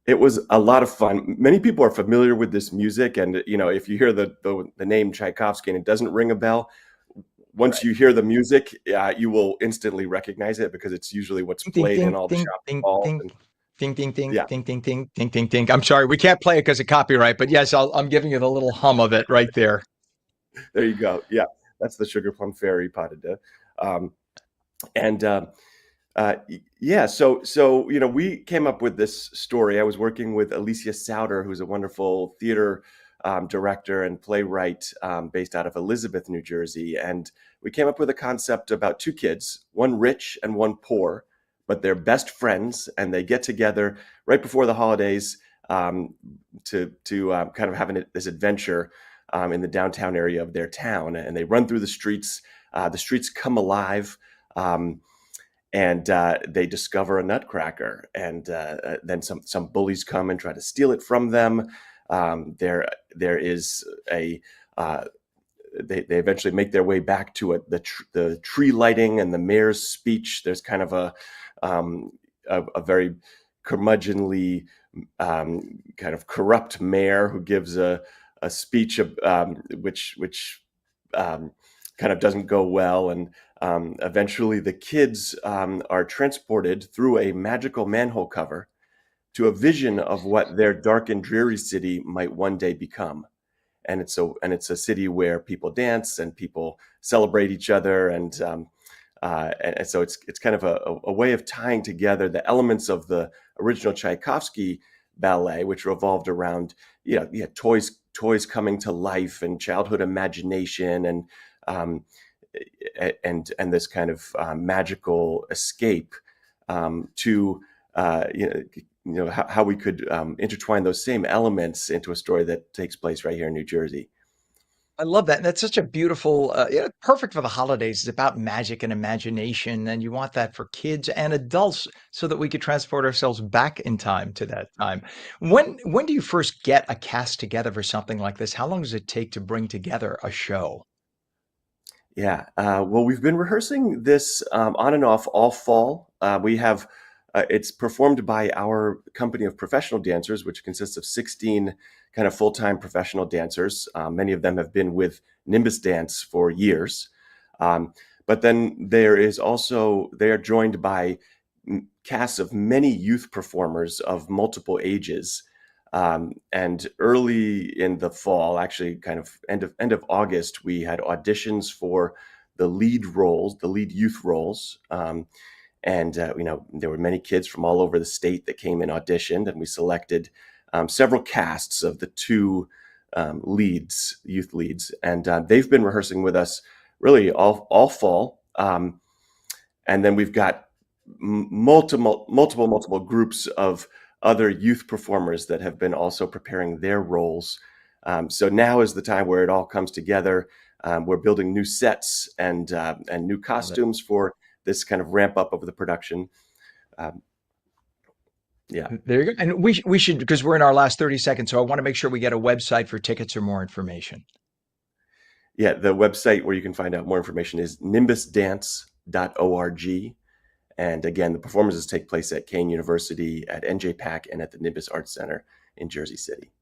It was a lot of fun. Many people are familiar with this music, and if you hear the name Tchaikovsky and it doesn't ring a bell, once you hear the music, you will instantly recognize it because it's usually what's played in all the shopping malls. Ding, ding, ding, Yeah. ding, ding, ding, ding, ding, ding. I'm sorry, we can't play it because of copyright, but yes, I'm giving you the little hum of it right there. There you go. Yeah, that's the Sugar Plum Fairy pas de deux. So we came up with this story. I was working with Alicia Souter, who's a wonderful theater director and playwright based out of Elizabeth, New Jersey. And we came up with a concept about two kids, one rich and one poor, but they're best friends, and they get together right before the holidays to kind of have this adventure in the downtown area of their town. And they run through the streets. The streets come alive, and they discover a Nutcracker. And then some bullies come and try to steal it from them. There is they eventually make their way back to the tree lighting and the mayor's speech. There's kind of a very curmudgeonly kind of corrupt mayor who gives a speech which kind of doesn't go well, and eventually the kids are transported through a magical manhole cover to a vision of what their dark and dreary city might one day become. And it's a city where people dance and people celebrate each other, and And so it's kind of a way of tying together the elements of the original Tchaikovsky ballet, which revolved around toys coming to life and childhood imagination um, and this kind of magical escape to how we could intertwine those same elements into a story that takes place right here in New Jersey. I love that. And that's such a beautiful, perfect for the holidays. It's about magic and imagination, and you want that for kids and adults so that we could transport ourselves back in time to that time. When do you first get a cast together for something like this? How long does it take to bring together a show? Yeah. Well, we've been rehearsing this on and off all fall. We have it's performed by our company of professional dancers, which consists of 16 kind of full-time professional dancers. Many of them have been with Nimbus Dance for years. But then they are joined by casts of many youth performers of multiple ages. And early in the fall, actually kind of end of August, we had auditions for the lead roles, the lead youth roles. And there were many kids from all over the state that came and auditioned, and we selected several casts of the two youth leads, and they've been rehearsing with us really all fall. And then we've got multiple groups of other youth performers that have been also preparing their roles. So now is the time where it all comes together. We're building new sets and new costumes for this kind of ramp up of the production. Yeah. There you go. And we should, because we're in our last 30 seconds, so I want to make sure we get a website for tickets or more information. Yeah, the website where you can find out more information is nimbusdance.org. And again, the performances take place at Kane University, at NJ Pack, and at the Nimbus Arts Center in Jersey City.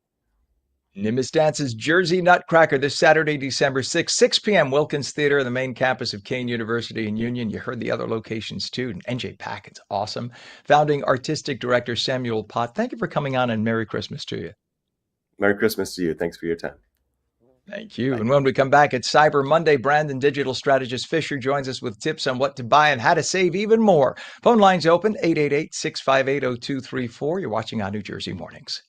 Nimbus Dance's Jersey Nutcracker this Saturday, December 6th, 6 p.m. Wilkins Theater, the main campus of Kane University in Union. You heard the other locations too. NJ Pack, it's awesome. Founding Artistic Director Samuel Pott, thank you for coming on, and Merry Christmas to you. Merry Christmas to you. Thanks for your time. Thank you. And when we come back, it's Cyber Monday. Brand and digital strategist Fisher joins us with tips on what to buy and how to save even more. Phone lines open, 888-658-0234. You're watching ONNJ Jersey Mornings.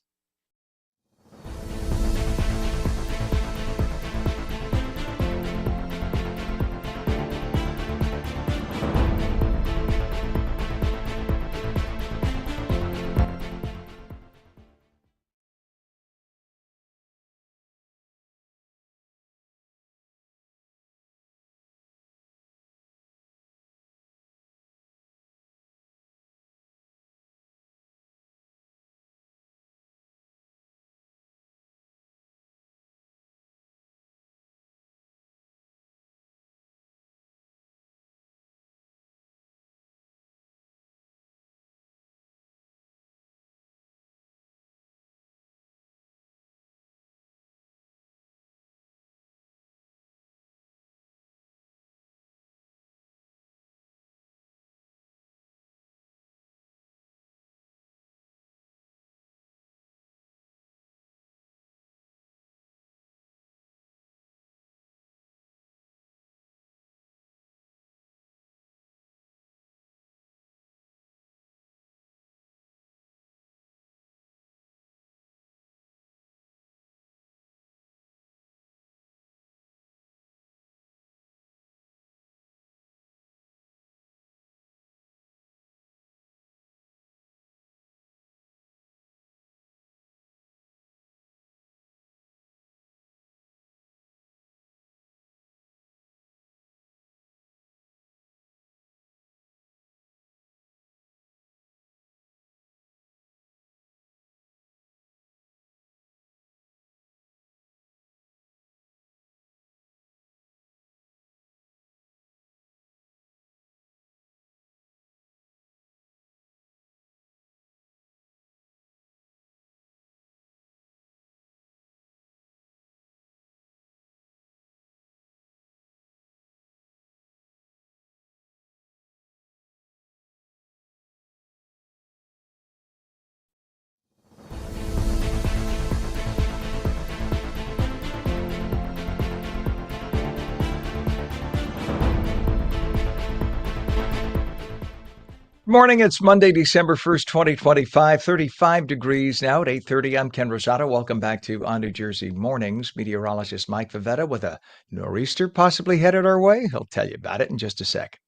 Morning, it's Monday, December 1st, 2025, 35 degrees now at 8:30. I'm Ken Rosato. Welcome back to ONNJ Mornings. Meteorologist Mike Favetta with a nor'easter possibly headed our way. He'll tell you about it in just a sec.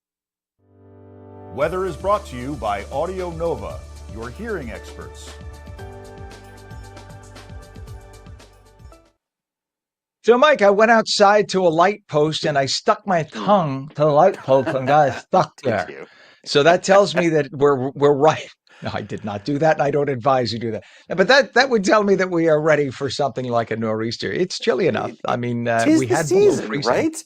Weather is brought to you by Audio Nova, your hearing experts. So, Mike, I went outside to a light post and I stuck my tongue to the light post and got stuck there. Did you? So that tells me that we're right. No, I did not do that, and I don't advise you do that. But that would tell me that we are ready for something like a nor'easter. It's chilly enough. I mean, Tis we the had below season, freezing. right?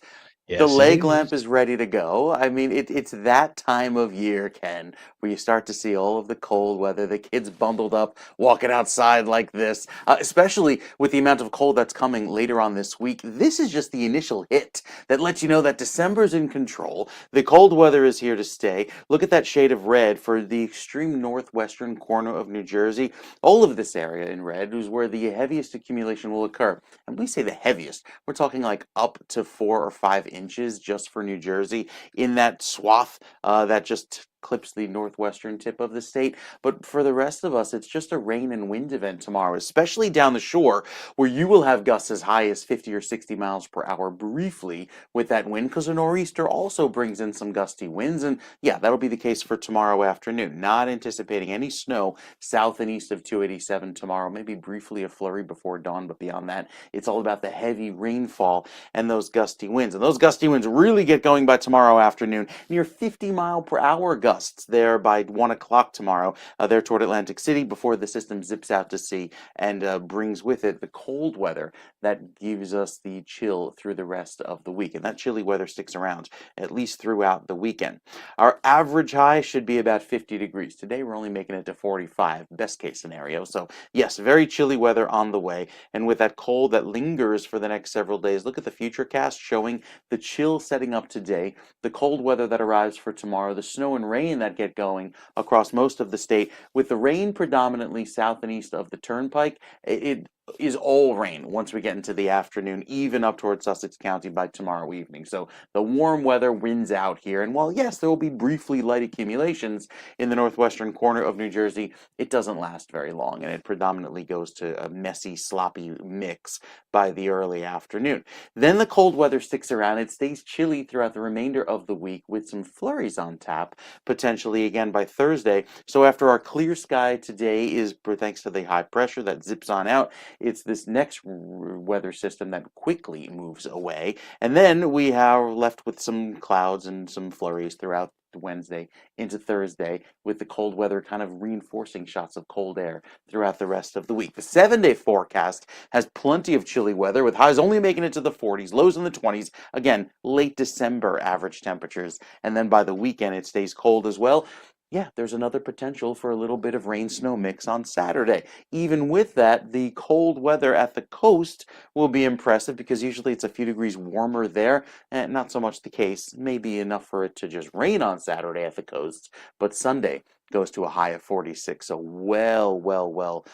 The Yes, it leg is. lamp is ready to go. I mean, it's that time of year, Ken, where you start to see all of the cold weather, the kids bundled up, walking outside like this, especially with the amount of cold that's coming later on this week. This is just the initial hit that lets you know that December's in control. The cold weather is here to stay. Look at that shade of red for the extreme northwestern corner of New Jersey. All of this area in red is where the heaviest accumulation will occur. And we say the heaviest, we're talking like up to 4 or 5 inches just for New Jersey in that swath that just clips the northwestern tip of the state. But for the rest of us, it's just a rain and wind event tomorrow, especially down the shore where you will have gusts as high as 50 or 60 miles per hour briefly with that wind, because a nor'easter also brings in some gusty winds. And yeah, that'll be the case for tomorrow afternoon. Not anticipating any snow south and east of 287 tomorrow, maybe briefly a flurry before dawn, but beyond that, it's all about the heavy rainfall and those gusty winds. And those gusty winds really get going by tomorrow afternoon, near 50 mile per hour gusts there by 1 o'clock tomorrow, there toward Atlantic City, before the system zips out to sea and brings with it the cold weather that gives us the chill through the rest of the week. And that chilly weather sticks around at least throughout the weekend. Our average high should be about 50 degrees. Today we're only making it to 45, best case scenario. So yes, very chilly weather on the way. And with that cold that lingers for the next several days, look at the futurecast showing the chill setting up today, the cold weather that arrives for tomorrow, the snow and rain that get going across most of the state, with the rain predominantly south and east of the turnpike. It is all rain once we get into the afternoon, even up towards Sussex County by tomorrow evening. So the warm weather wins out here. And while, yes, there will be briefly light accumulations in the northwestern corner of New Jersey, it doesn't last very long, and it predominantly goes to a messy, sloppy mix by the early afternoon. Then the cold weather sticks around. It stays chilly throughout the remainder of the week with some flurries on tap, potentially again by Thursday. So after our clear sky today is thanks to the high pressure that zips on out, it's this next weather system that quickly moves away. And then we are left with some clouds and some flurries throughout Wednesday into Thursday, with the cold weather kind of reinforcing shots of cold air throughout the rest of the week. The 7-day forecast has plenty of chilly weather, with highs only making it to the 40s, lows in the 20s. Again, late December average temperatures. And then by the weekend, it stays cold as well. Yeah, there's another potential for a little bit of rain-snow mix on Saturday. Even with that, the cold weather at the coast will be impressive, because usually it's a few degrees warmer there, and not so much the case. Maybe enough for it to just rain on Saturday at the coast, but Sunday goes to a high of 46, so well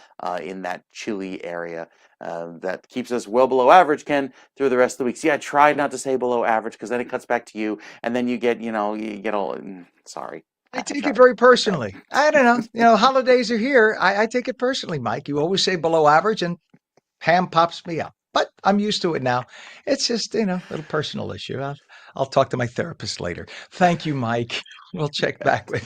in that chilly area. That keeps us well below average, Ken, through the rest of the week. See, I tried not to say below average, because then it cuts back to you, and then you get all, sorry. I take it very personally. I don't know. Holidays are here. I take it personally, Mike. You always say below average, and Pam pops me up. But I'm used to it now. It's just, a little personal issue. I'll talk to my therapist later. Thank you, Mike. We'll check back with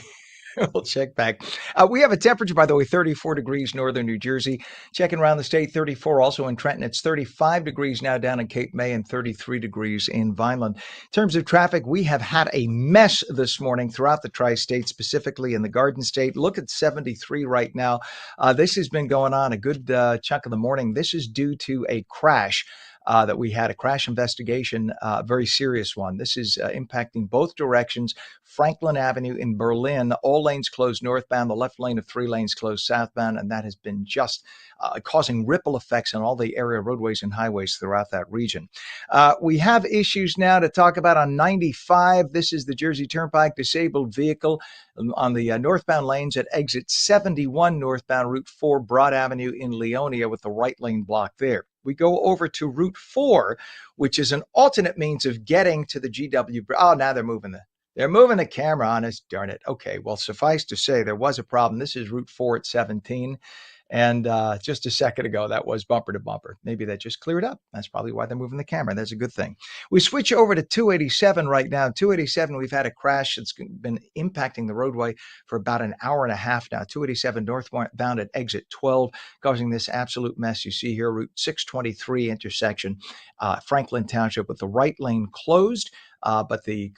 We'll check back. We have a temperature, by the way, 34 degrees northern New Jersey. Checking around the state, 34 also in Trenton. It's 35 degrees now down in Cape May and 33 degrees in Vineland. In terms of traffic, we have had a mess this morning throughout the tri-state, specifically in the Garden State. Look at 73 right now. This has been going on a good chunk of the morning. This is due to a crash. That we had a crash investigation, a very serious one. This is impacting both directions. Franklin Avenue in Berlin, all lanes closed northbound, the left lane of 3 lanes closed southbound, and that has been just causing ripple effects on all the area roadways and highways throughout that region. We have issues now to talk about on 95. This is the Jersey Turnpike disabled vehicle on the northbound lanes at exit 71 northbound Route 4 Broad Avenue in Leonia, with the right lane blocked there. We go over to Route 4, which is an alternate means of getting to the GW. Oh, now they're moving They're moving the camera on us. Darn it. Okay. Well, suffice to say, there was a problem. This is Route 4 at 17. And just a second ago, that was bumper to bumper. Maybe that just cleared up. That's probably why they're moving the camera. That's a good thing. We switch over to 287 right now. 287, we've had a crash that's been impacting the roadway for about an hour and a half now. 287 northbound at exit 12, causing this absolute mess you see here. Route 623 intersection, Franklin Township, with the right lane closed. But the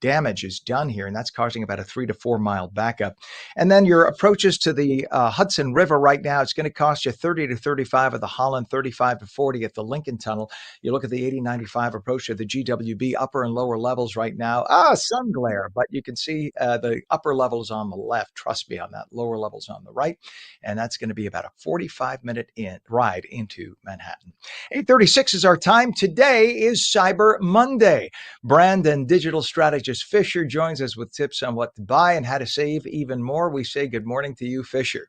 damage is done here, and that's causing about a 3 to 4 mile backup. And then your approaches to the Hudson River right now, it's going to cost you 30 to 35 at the Holland, 35 to 40 at the Lincoln Tunnel. You look at the 8095 approach to the GWB, upper and lower levels right now. Sun glare, but you can see the upper levels on the left. Trust me on that. Lower levels on the right. And that's going to be about a 45-minute ride into Manhattan. 8:36 is our time. Today is Cyber Monday. Brand and digital strategist Fisher joins us with tips on what to buy and how to save even more. We say good morning to you, Fisher.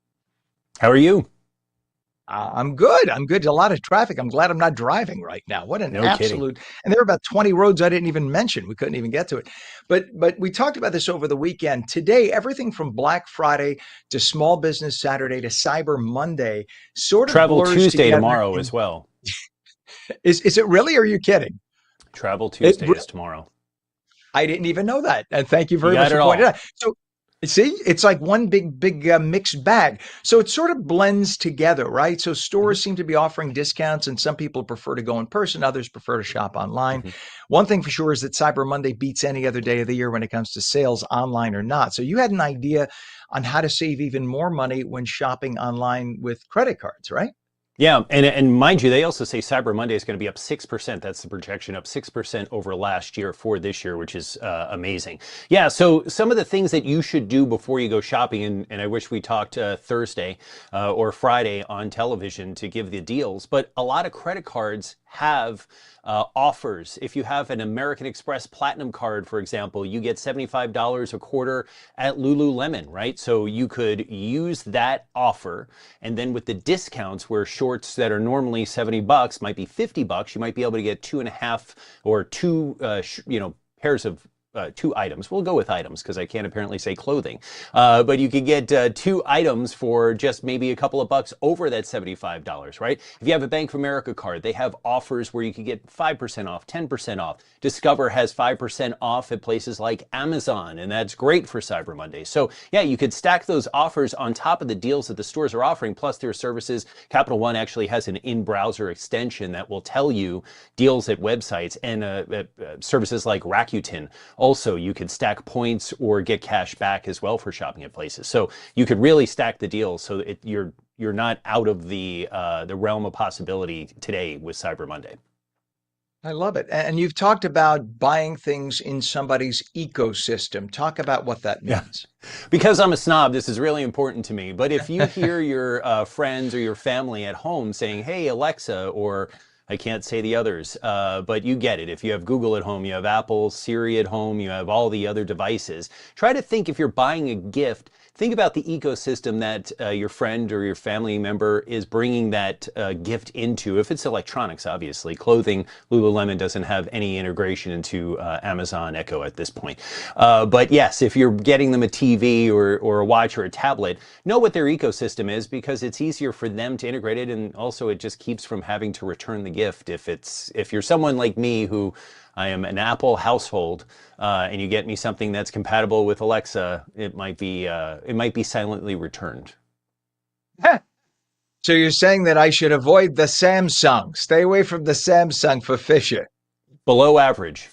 How are you? I'm good. I'm good. A lot of traffic. I'm glad I'm not driving right now. What an absolute. Kidding. And there were about 20 roads I didn't even mention. We couldn't even get to it. But we talked about this over the weekend. Today, everything from Black Friday to Small Business Saturday to Cyber Monday sort of Travel blurs Tuesday together. tomorrow as well. Is it really? Or are you kidding? Travel Tuesday is tomorrow. I didn't even know that. And thank you very much for pointing it out. So see, it's like one big mixed bag. So it sort of blends together, right? So stores seem to be offering discounts, and some people prefer to go in person. Others prefer to shop online. One thing for sure is that Cyber Monday beats any other day of the year when it comes to sales, online or not. So you had an idea on how to save even more money when shopping online with credit cards, right? Yeah, and mind you, they also say Cyber Monday is going to be up 6%. That's the projection, up 6% over last year for this year, which is amazing. Yeah, so some of the things that you should do before you go shopping, and I wish we talked Thursday or Friday on television to give the deals, but a lot of credit cards have offers. If you have an American Express Platinum card, for example, you get $75 a quarter at Lululemon, right? So you could use that offer, and then with the discounts where shorts that are normally $70 might be $50, you might be able to get 2.5 or two, pairs of two items. We'll go with items because I can't apparently say clothing. But you could get 2 items for just maybe a couple of bucks over that $75, right? If you have a Bank of America card, they have offers where you could get 5% off, 10% off. Discover has 5% off at places like Amazon, and that's great for Cyber Monday. So yeah, you could stack those offers on top of the deals that the stores are offering, plus their services. Capital One actually has an in-browser extension that will tell you deals at websites, and services like Rakuten. Also, you could stack points or get cash back as well for shopping at places. So you could really stack the deals so that you're not out of the realm of possibility today with Cyber Monday. I love it. And you've talked about buying things in somebody's ecosystem. Talk about what that means. Yeah. Because I'm a snob, this is really important to me. But if you hear your friends or your family at home saying, hey, Alexa, or I can't say the others, but you get it. If you have Google at home, you have Apple, Siri at home, you have all the other devices. Try to think, if you're buying a gift, think about the ecosystem that your friend or your family member is bringing that gift into. If it's electronics, obviously. Clothing, Lululemon doesn't have any integration into Amazon Echo at this point. But yes, if you're getting them a TV or a watch or a tablet, know what their ecosystem is, because it's easier for them to integrate it, and also it just keeps from having to return the gift. If you're someone like me who I am an Apple household, and you get me something that's compatible with Alexa, it might be silently returned. So you're saying that I should avoid the Samsung. Stay away from the Samsung for Fisher. Below average.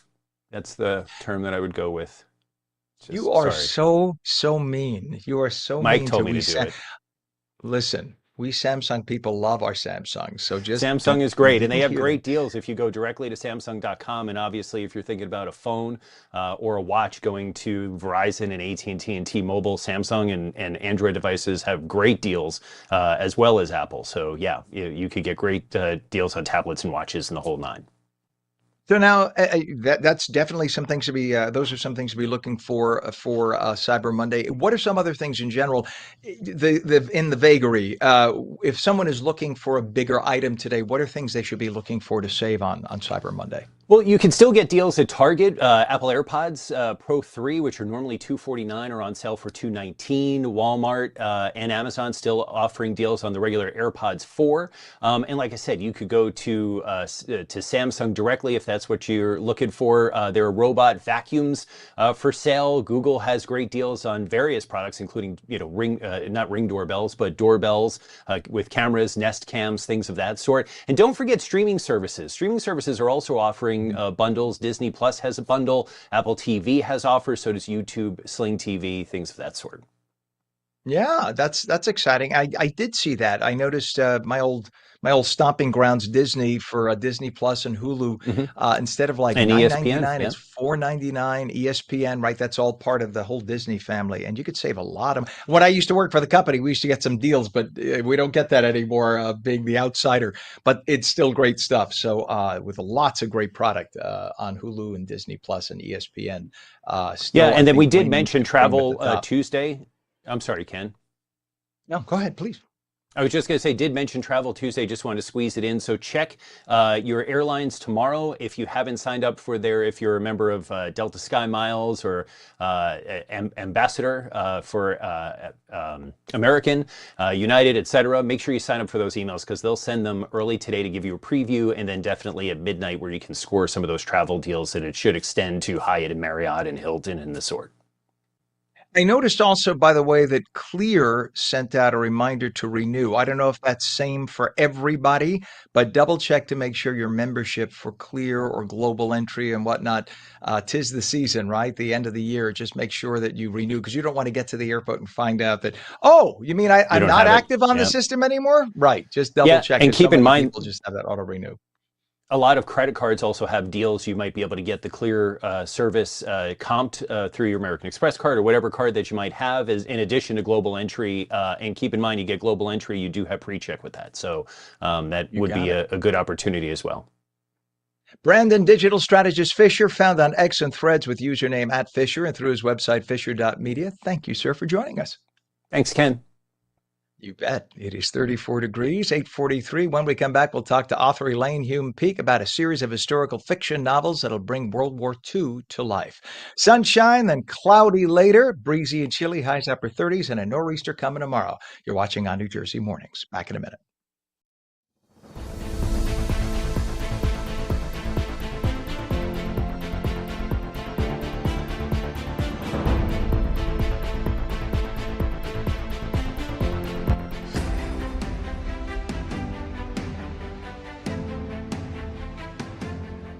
That's the term that I would go with. You are so mean. You are so mean. Mike told me to do it. Listen. We Samsung people love our Samsung. So just Samsung is great, and they have great deals if you go directly to Samsung.com. And obviously, if you're thinking about a phone or a watch, going to Verizon and AT&T and T-Mobile, Samsung and Android devices have great deals, as well as Apple. So yeah, you could get great deals on tablets and watches and the whole nine. So now that's definitely some things to be. Those are some things to be looking for Cyber Monday. What are some other things in general? In the vagary, if someone is looking for a bigger item today, what are things they should be looking for to save on Cyber Monday? Well, you can still get deals at Target. Apple AirPods Pro 3, which are normally $249, are on sale for $219. Walmart and Amazon still offering deals on the regular AirPods 4. And like I said, you could go to Samsung directly if that's what you're looking for. There are robot vacuums for sale. Google has great deals on various products, including not ring doorbells, but doorbells with cameras, Nest cams, things of that sort. And don't forget streaming services. Streaming services are also offering bundles. Disney Plus has a bundle. Apple TV has offers. So does YouTube, Sling TV, things of that sort. Yeah, that's exciting. I did see that. I noticed my old stomping grounds Disney for Disney Plus and Hulu. Mhm. Instead of like And ESPN, 9.99, yeah. it's 4.99. ESPN, right? That's all part of the whole Disney family, and you could save a lot of. When I used to work for the company, we used to get some deals, but we don't get that anymore. Being the outsider, but it's still great stuff. So with lots of great product on Hulu and Disney Plus and ESPN, Yeah, still I and then we think did reigning mention supreme at the Travel top. Tuesday. I'm sorry, Ken. No, go ahead, please. I was just going to say, did mention Travel Tuesday, just wanted to squeeze it in. So check your airlines tomorrow. If you haven't signed up for if you're a member of Delta Sky Miles or Ambassador for American, United, etc., make sure you sign up for those emails because they'll send them early today to give you a preview and then definitely at midnight where you can score some of those travel deals that it should extend to Hyatt and Marriott and Hilton and the sort. I noticed also, by the way, that Clear sent out a reminder to renew. I don't know if that's same for everybody, but double check to make sure your membership for Clear or Global Entry and whatnot, 'tis the season, right? The end of the year. Just make sure that you renew because you don't want to get to the airport and find out that, oh, you mean You I'm don't not have it. active on the Yeah. system anymore? Right. Just double Yeah, check and because so keep in many mind, people just have that auto renew. a lot of credit cards also have deals. You might be able to get the Clear service comped through your American Express card or whatever card that you might have, is in addition to Global Entry. And keep in mind, you get Global Entry, you do have pre-check with that. So that You would got be it. a good opportunity as well. Brandon Digital Strategist Fisher, found on X and Threads with username @Fisher and through his website, fisher.media. Thank you, sir, for joining us. Thanks, Ken. You bet. It is 34 degrees, 8:43. When we come back, we'll talk to author Elaine Hume Peake about a series of historical fiction novels that'll bring World War II to life. Sunshine, then cloudy later, breezy and chilly, highs upper 30s, and a nor'easter coming tomorrow. You're watching on ONNJ Mornings. Back in a minute.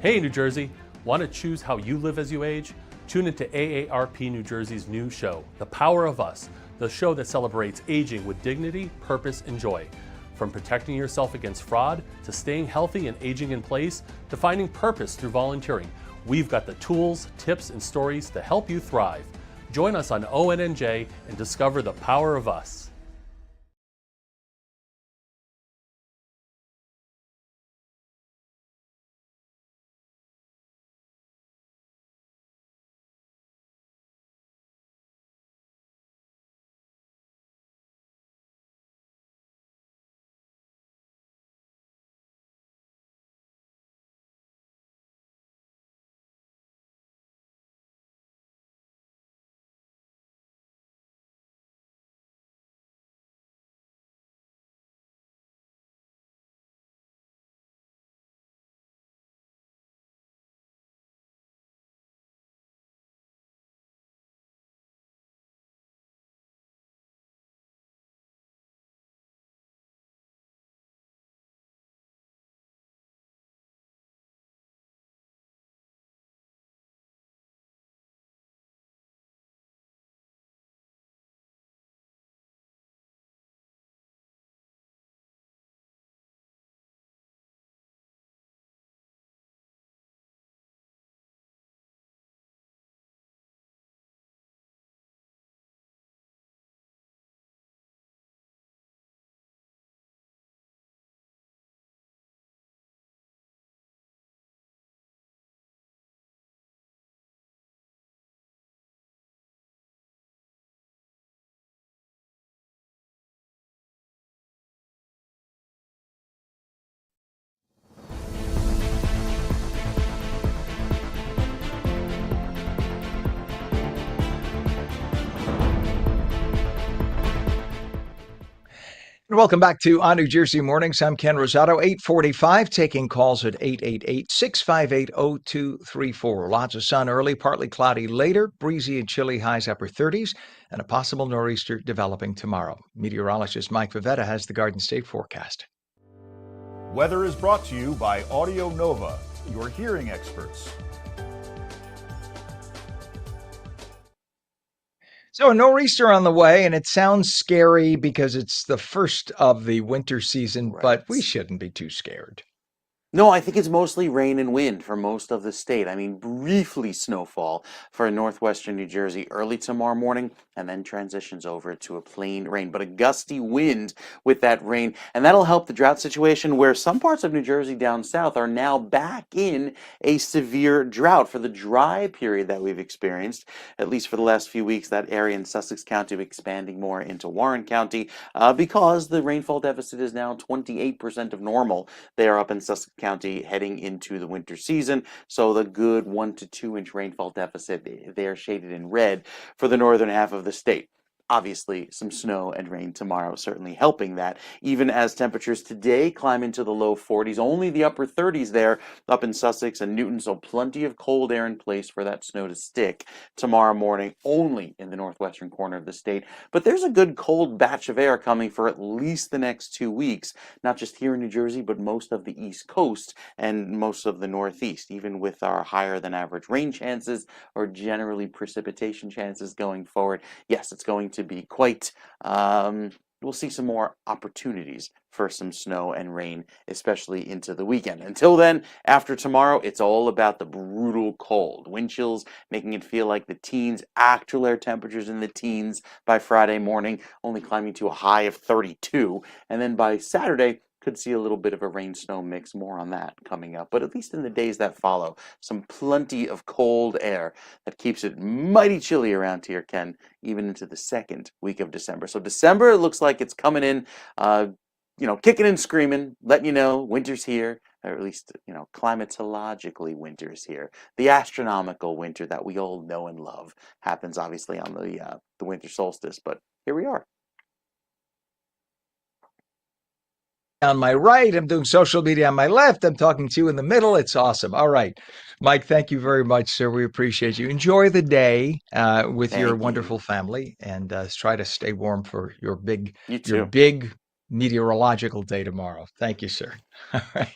Hey, New Jersey, want to choose how you live as you age? Tune into AARP New Jersey's new show, The Power of Us, the show that celebrates aging with dignity, purpose, and joy. From protecting yourself against fraud, to staying healthy and aging in place, to finding purpose through volunteering, we've got the tools, tips, and stories to help you thrive. Join us on ONNJ and discover the power of us. Welcome back to ONNJ Mornings. I'm Ken Rosato, 845, taking calls at 888-658-0234. Lots of sun early, partly cloudy later, breezy and chilly highs upper 30s, and a possible nor'easter developing tomorrow. Meteorologist Mike Favetta has the Garden State forecast. Weather is brought to you by Audio Nova, your hearing experts. So a nor'easter on the way, and it sounds scary because it's the first of the winter season, but we shouldn't be too scared. No, I think it's mostly rain and wind for most of the state. I mean, briefly snowfall for northwestern New Jersey early tomorrow morning, and then transitions over to a plain rain, but a gusty wind with that rain. And that'll help the drought situation where some parts of New Jersey down south are now back in a severe drought for the dry period that we've experienced, at least for the last few weeks. That area in Sussex County expanding more into Warren County because the rainfall deficit is now 28% of normal. They are up in Sussex County heading into the winter season. So the good 1 to 2 inch rainfall deficit, they are shaded in red for the northern half of the state. Obviously, some snow and rain tomorrow certainly helping that, even as temperatures today climb into the low 40s, only the upper 30s there up in Sussex and Newton, so plenty of cold air in place for that snow to stick tomorrow morning, only in the northwestern corner of the state. But there's a good cold batch of air coming for at least the next 2 weeks, not just here in New Jersey, but most of the East Coast and most of the Northeast, even with our higher than average rain chances or generally precipitation chances going forward. Yes, it's going to be quite, we'll see some more opportunities for some snow and rain, especially into the weekend. Until then, after tomorrow, it's all about the brutal cold. Wind chills making it feel like the teens, actual air temperatures in the teens by Friday morning, only climbing to a high of 32. And then by Saturday, could see a little bit of a rain-snow mix. More on that coming up. But at least in the days that follow, some plenty of cold air that keeps it mighty chilly around here, Ken, even into the second week of December. So December looks like it's coming in, kicking and screaming, letting you know winter's here, or at least, climatologically winter's here. The astronomical winter that we all know and love happens obviously on the winter solstice, but here we are. On my right, I'm doing social media on my left. I'm talking to you in the middle. It's awesome. All right. Mike, thank you very much, sir. We appreciate you. Enjoy the day with your wonderful family, and try to stay warm for your big meteorological day tomorrow. Thank you, sir. All right.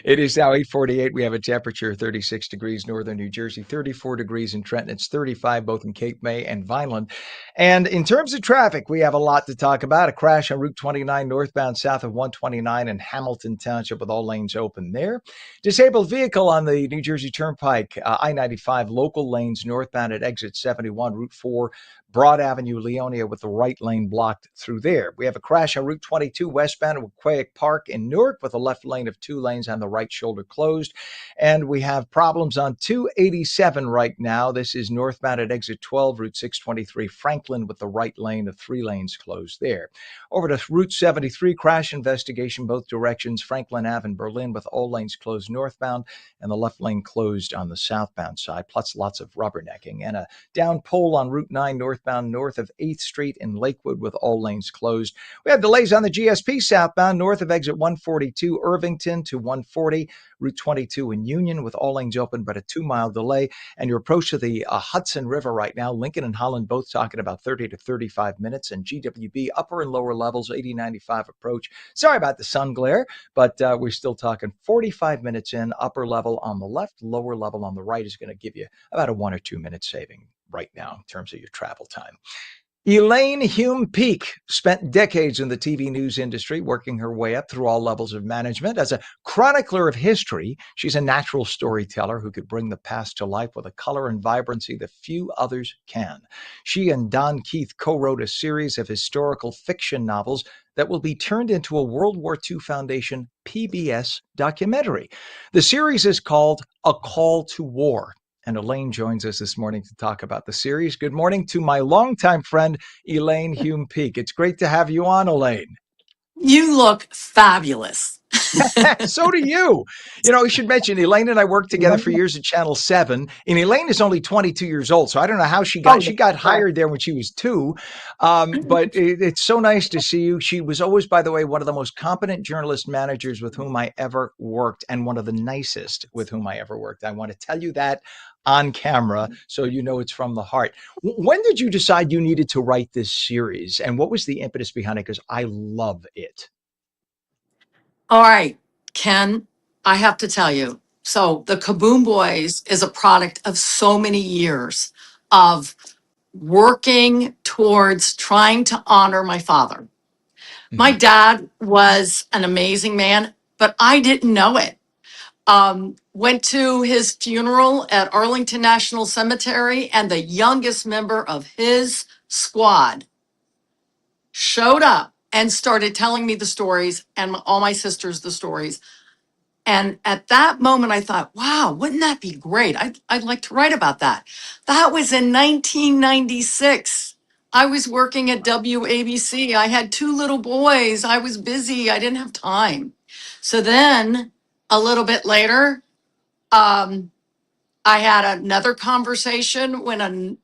It is now 8:48. We have a temperature of 36 degrees northern New Jersey, 34 degrees in Trenton. It's 35 both in Cape May and Vineland. And in terms of traffic, we have a lot to talk about. A crash on Route 29 northbound south of 129 in Hamilton Township with all lanes open there. Disabled vehicle on the New Jersey Turnpike, I-95 local lanes northbound at exit 71, Route 4, Broad Avenue, Leonia, with the right lane blocked through there. We have a crash on Route 22 westbound at Quayic Park in Newark with a left lane of 2 lanes on the right shoulder closed. And we have problems on 287 right now. This is northbound at exit 12, Route 623 Franklin with the right lane of 3 lanes closed there. Over to Route 73, crash investigation both directions, Franklin Ave in Berlin with all lanes closed northbound and the left lane closed on the southbound side, plus lots of rubbernecking. And a down pole on Route 9 northbound north of 8th Street in Lakewood with all lanes closed. We have delays on the GSP southbound north of exit 142 Irvington to 140, Route 22 in Union with all lanes open, but a 2-mile delay. And your approach to the Hudson River right now, Lincoln and Holland both talking about 30 to 35 minutes, and GWB upper and lower levels, 80-95 approach. Sorry about the sun glare, but we're still talking 45 minutes in, upper level on the left, lower level on the right is going to give you about a 1 or 2 minute saving right now in terms of your travel time. Elaine Hume Peake spent decades in the TV news industry, working her way up through all levels of management. As a chronicler of history, she's a natural storyteller who could bring the past to life with a color and vibrancy that few others can. She and Don Keith co-wrote a series of historical fiction novels that will be turned into a World War II Foundation PBS documentary. The series is called A Call to War. And Elaine joins us this morning to talk about the series. Good morning to my longtime friend, Elaine Hume Peake. It's great to have you on, Elaine. You look fabulous. So do you. You know, we should mention Elaine and I worked together for years at Channel 7, and Elaine is only 22 years old, so I don't know how she got hired there when she was 2. But it's so nice to see you. She was always, by the way, one of the most competent journalist managers with whom I ever worked, and one of the nicest with whom I ever worked. I want to tell you that on camera so you know it's from the heart. When did you decide you needed to write this series, and what was the impetus behind it? Because I love it. All right, Ken, I have to tell you. So the Kaboom Boys is a product of so many years of working towards trying to honor my father. My dad was an amazing man, but I didn't know it. Went to his funeral at Arlington National Cemetery, and the youngest member of his squad showed up and started telling me the stories, and all my sisters the stories. And at that moment, I thought, wow, wouldn't that be great? I'd like to write about that. That was in 1996. I was working at WABC. I had 2 little boys. I was busy. I didn't have time. So then a little bit later, I had another conversation when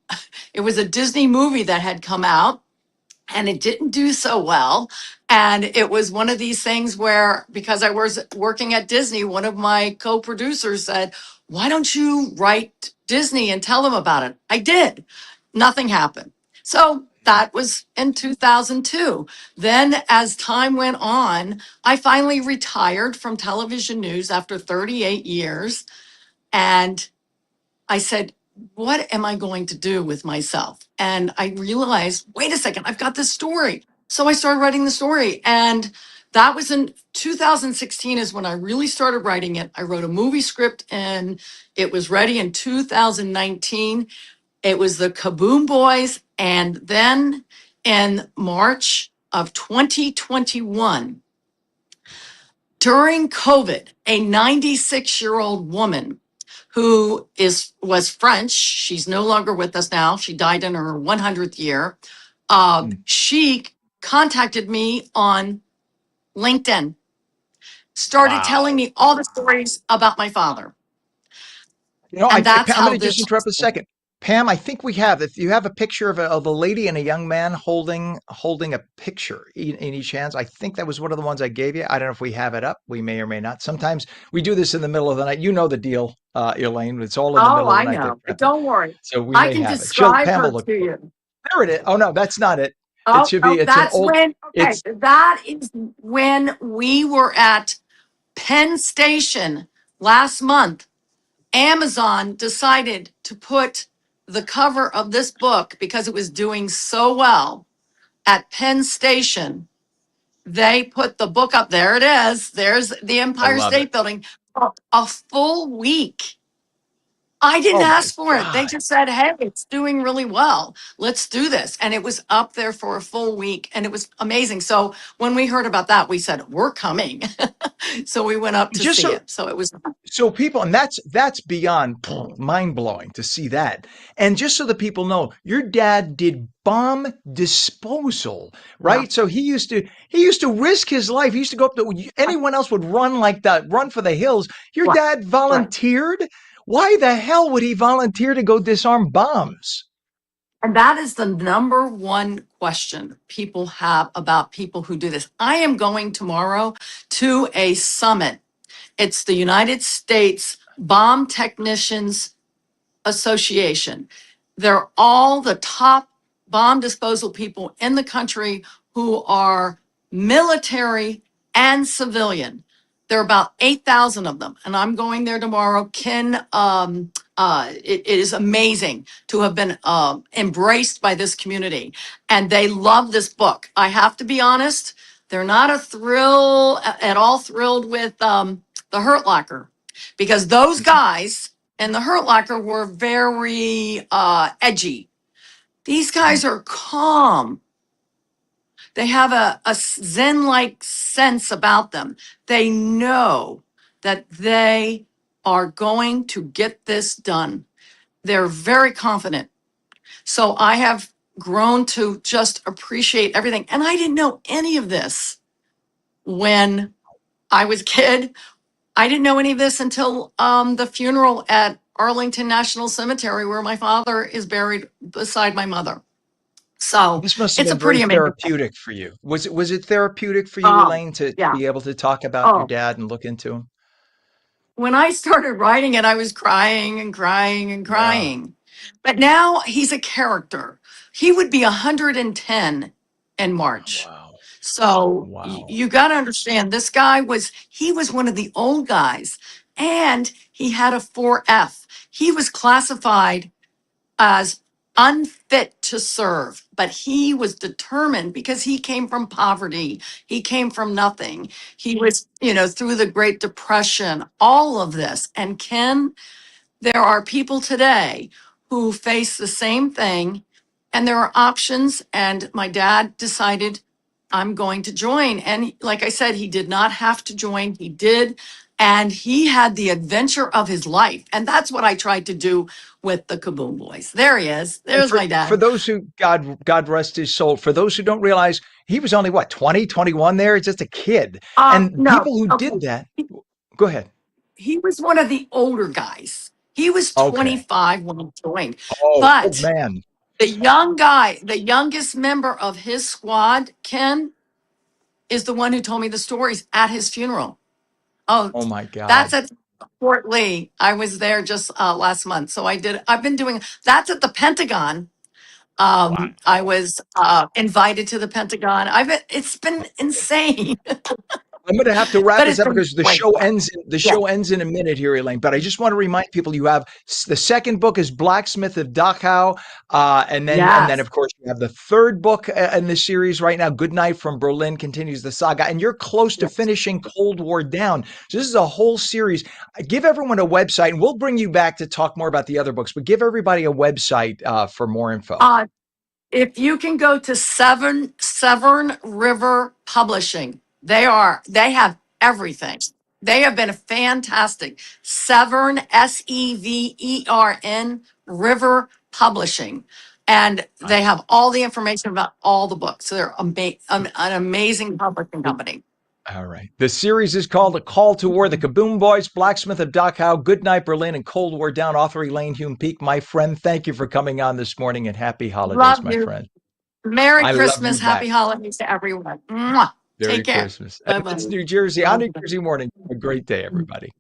it was a Disney movie that had come out, and it didn't do so well. And it was one of these things where, because I was working at Disney, one of my co-producers said, why don't you write Disney and tell them about it? I did. Nothing happened. So that was in 2002. Then as time went on, I finally retired from television news after 38 years. And I said, what am I going to do with myself? And I realized, wait a second, I've got this story. So I started writing the story. And that was in 2016 is when I really started writing it. I wrote a movie script and it was ready in 2019. It was the Kaboom Boys. And then in March of 2021, during COVID, a 96-year-old woman who was French. She's no longer with us now. She died in her 100th year. She contacted me on LinkedIn, started telling me all the stories about my father. You know, And that's I'm how going to just this. interrupt a second. Pam, I think we have, if you have a picture of a lady and a young man holding a picture in each hands, I think that was one of the ones I gave you. I don't know if we have it up. We may or may not. Sometimes we do this in the middle of the night. You know the deal, Elaine. It's all in the Oh, middle of the I night. They're know. But prepping. don't worry. So we I may can have it. describe Pam will her look to for it. you. There it is. Oh, no, that's not it. It Oh, should be, oh, it's an that's old, when, okay, it's, that is when we were at Penn Station last month. Amazon decided to put the cover of this book because it was doing so well at Penn Station. They put the book up. There it is. There's the I Empire love it. State Building. A full week. I didn't Oh my ask for it. They God. just said, hey, it's doing really well. Let's do this. And it was up there for a full week and it was amazing. So when we heard about that, we said, we're coming. So we went up to Just see so, it. So it was. So people, and that's beyond mind blowing to see that. And just so the people know, your dad did bomb disposal, Yeah. right? So he used to risk his life. He used to go up to anyone else would run like that, run for the hills. Your Right. dad Right. volunteered. Why the hell would he volunteer to go disarm bombs? And that is the number one question people have about people who do this. I am going tomorrow to a summit. It's the United States Bomb Technicians Association. They're all the top bomb disposal people in the country who are military and civilian. There are about 8,000 of them, and I'm going there tomorrow. Ken, it is amazing to have been embraced by this community, and they love this book. I have to be honest, they're not at all thrilled with the Hurt Locker, because those guys and the Hurt Locker were very edgy. These guys are calm. They have a Zen-like sense about them. They know that they are going to get this done. They're very confident. So I have grown to just appreciate everything. And I didn't know any of this when I was a kid. I didn't know any of this until the funeral at Arlington National Cemetery, where my father is buried beside my mother. So This must have it's a been very pretty amazing thing. therapeutic for you. Was it therapeutic for you, Elaine, to Yeah. be able to talk about your Oh, dad and look into him? when I started writing it, I was crying and crying and Yeah. crying. But now he's a character. He would be 110 in March. Wow. So Wow. you got to understand, he was one of the old guys, and he had a 4F. He was classified as unfit to serve, but he was determined because he came from poverty. He came from nothing. He was, through the Great Depression, all of this. And Ken, there are people today who face the same thing, and there are options. And my dad decided, I'm going to join. And like I said, he did not have to join. He did. And he had the adventure of his life. And that's what I tried to do with the Kaboom Boys. There he is. And There's for my for dad. those who God rest his soul, for those who don't realize, he was only what, 20, 21 there, just a kid. And No, people who okay. did that, go ahead. He was one of the older guys. He was Okay. 25 when he joined. Oh, old But man. the young guy, the youngest member of his squad, Ken, is the one who told me the stories at his funeral. Oh, Oh my that's God. at Fort Lee. I was there just last month. So I've been doing, that's at the Pentagon. Wow. I was invited to the Pentagon. It's been insane, I'm going to have to wrap but this it's up been because the great. show ends. The Yeah. show ends in a minute here, Elaine. But I just want to remind people: you have the second book is Blacksmith of Dachau, and then Yes. of course you have the third book in the series right now. Good Night from Berlin continues the saga, and you're close to Yes. finishing Cold War Down. So this is a whole series. Give everyone a website, and we'll bring you back to talk more about the other books. But give everybody a website for more info. If you can go to Severn River Publishing, they have everything. They have been fantastic. Severn, Severn River Publishing. And they have all the information about all the books. So they're an amazing publishing company. All right. The series is called A Call to War, The Kaboom Boys, Blacksmith of Dachau, Goodnight Berlin, and Cold War Down, author Elaine Hume-Peak. My friend, thank you for coming on this morning, and happy holidays, Love my you. friend. Merry I love Christmas. you back. Happy holidays to everyone. Mwah. Merry Take care. Christmas. And Bye-bye. that's New Jersey on New Jersey Morning. Have a great day, everybody.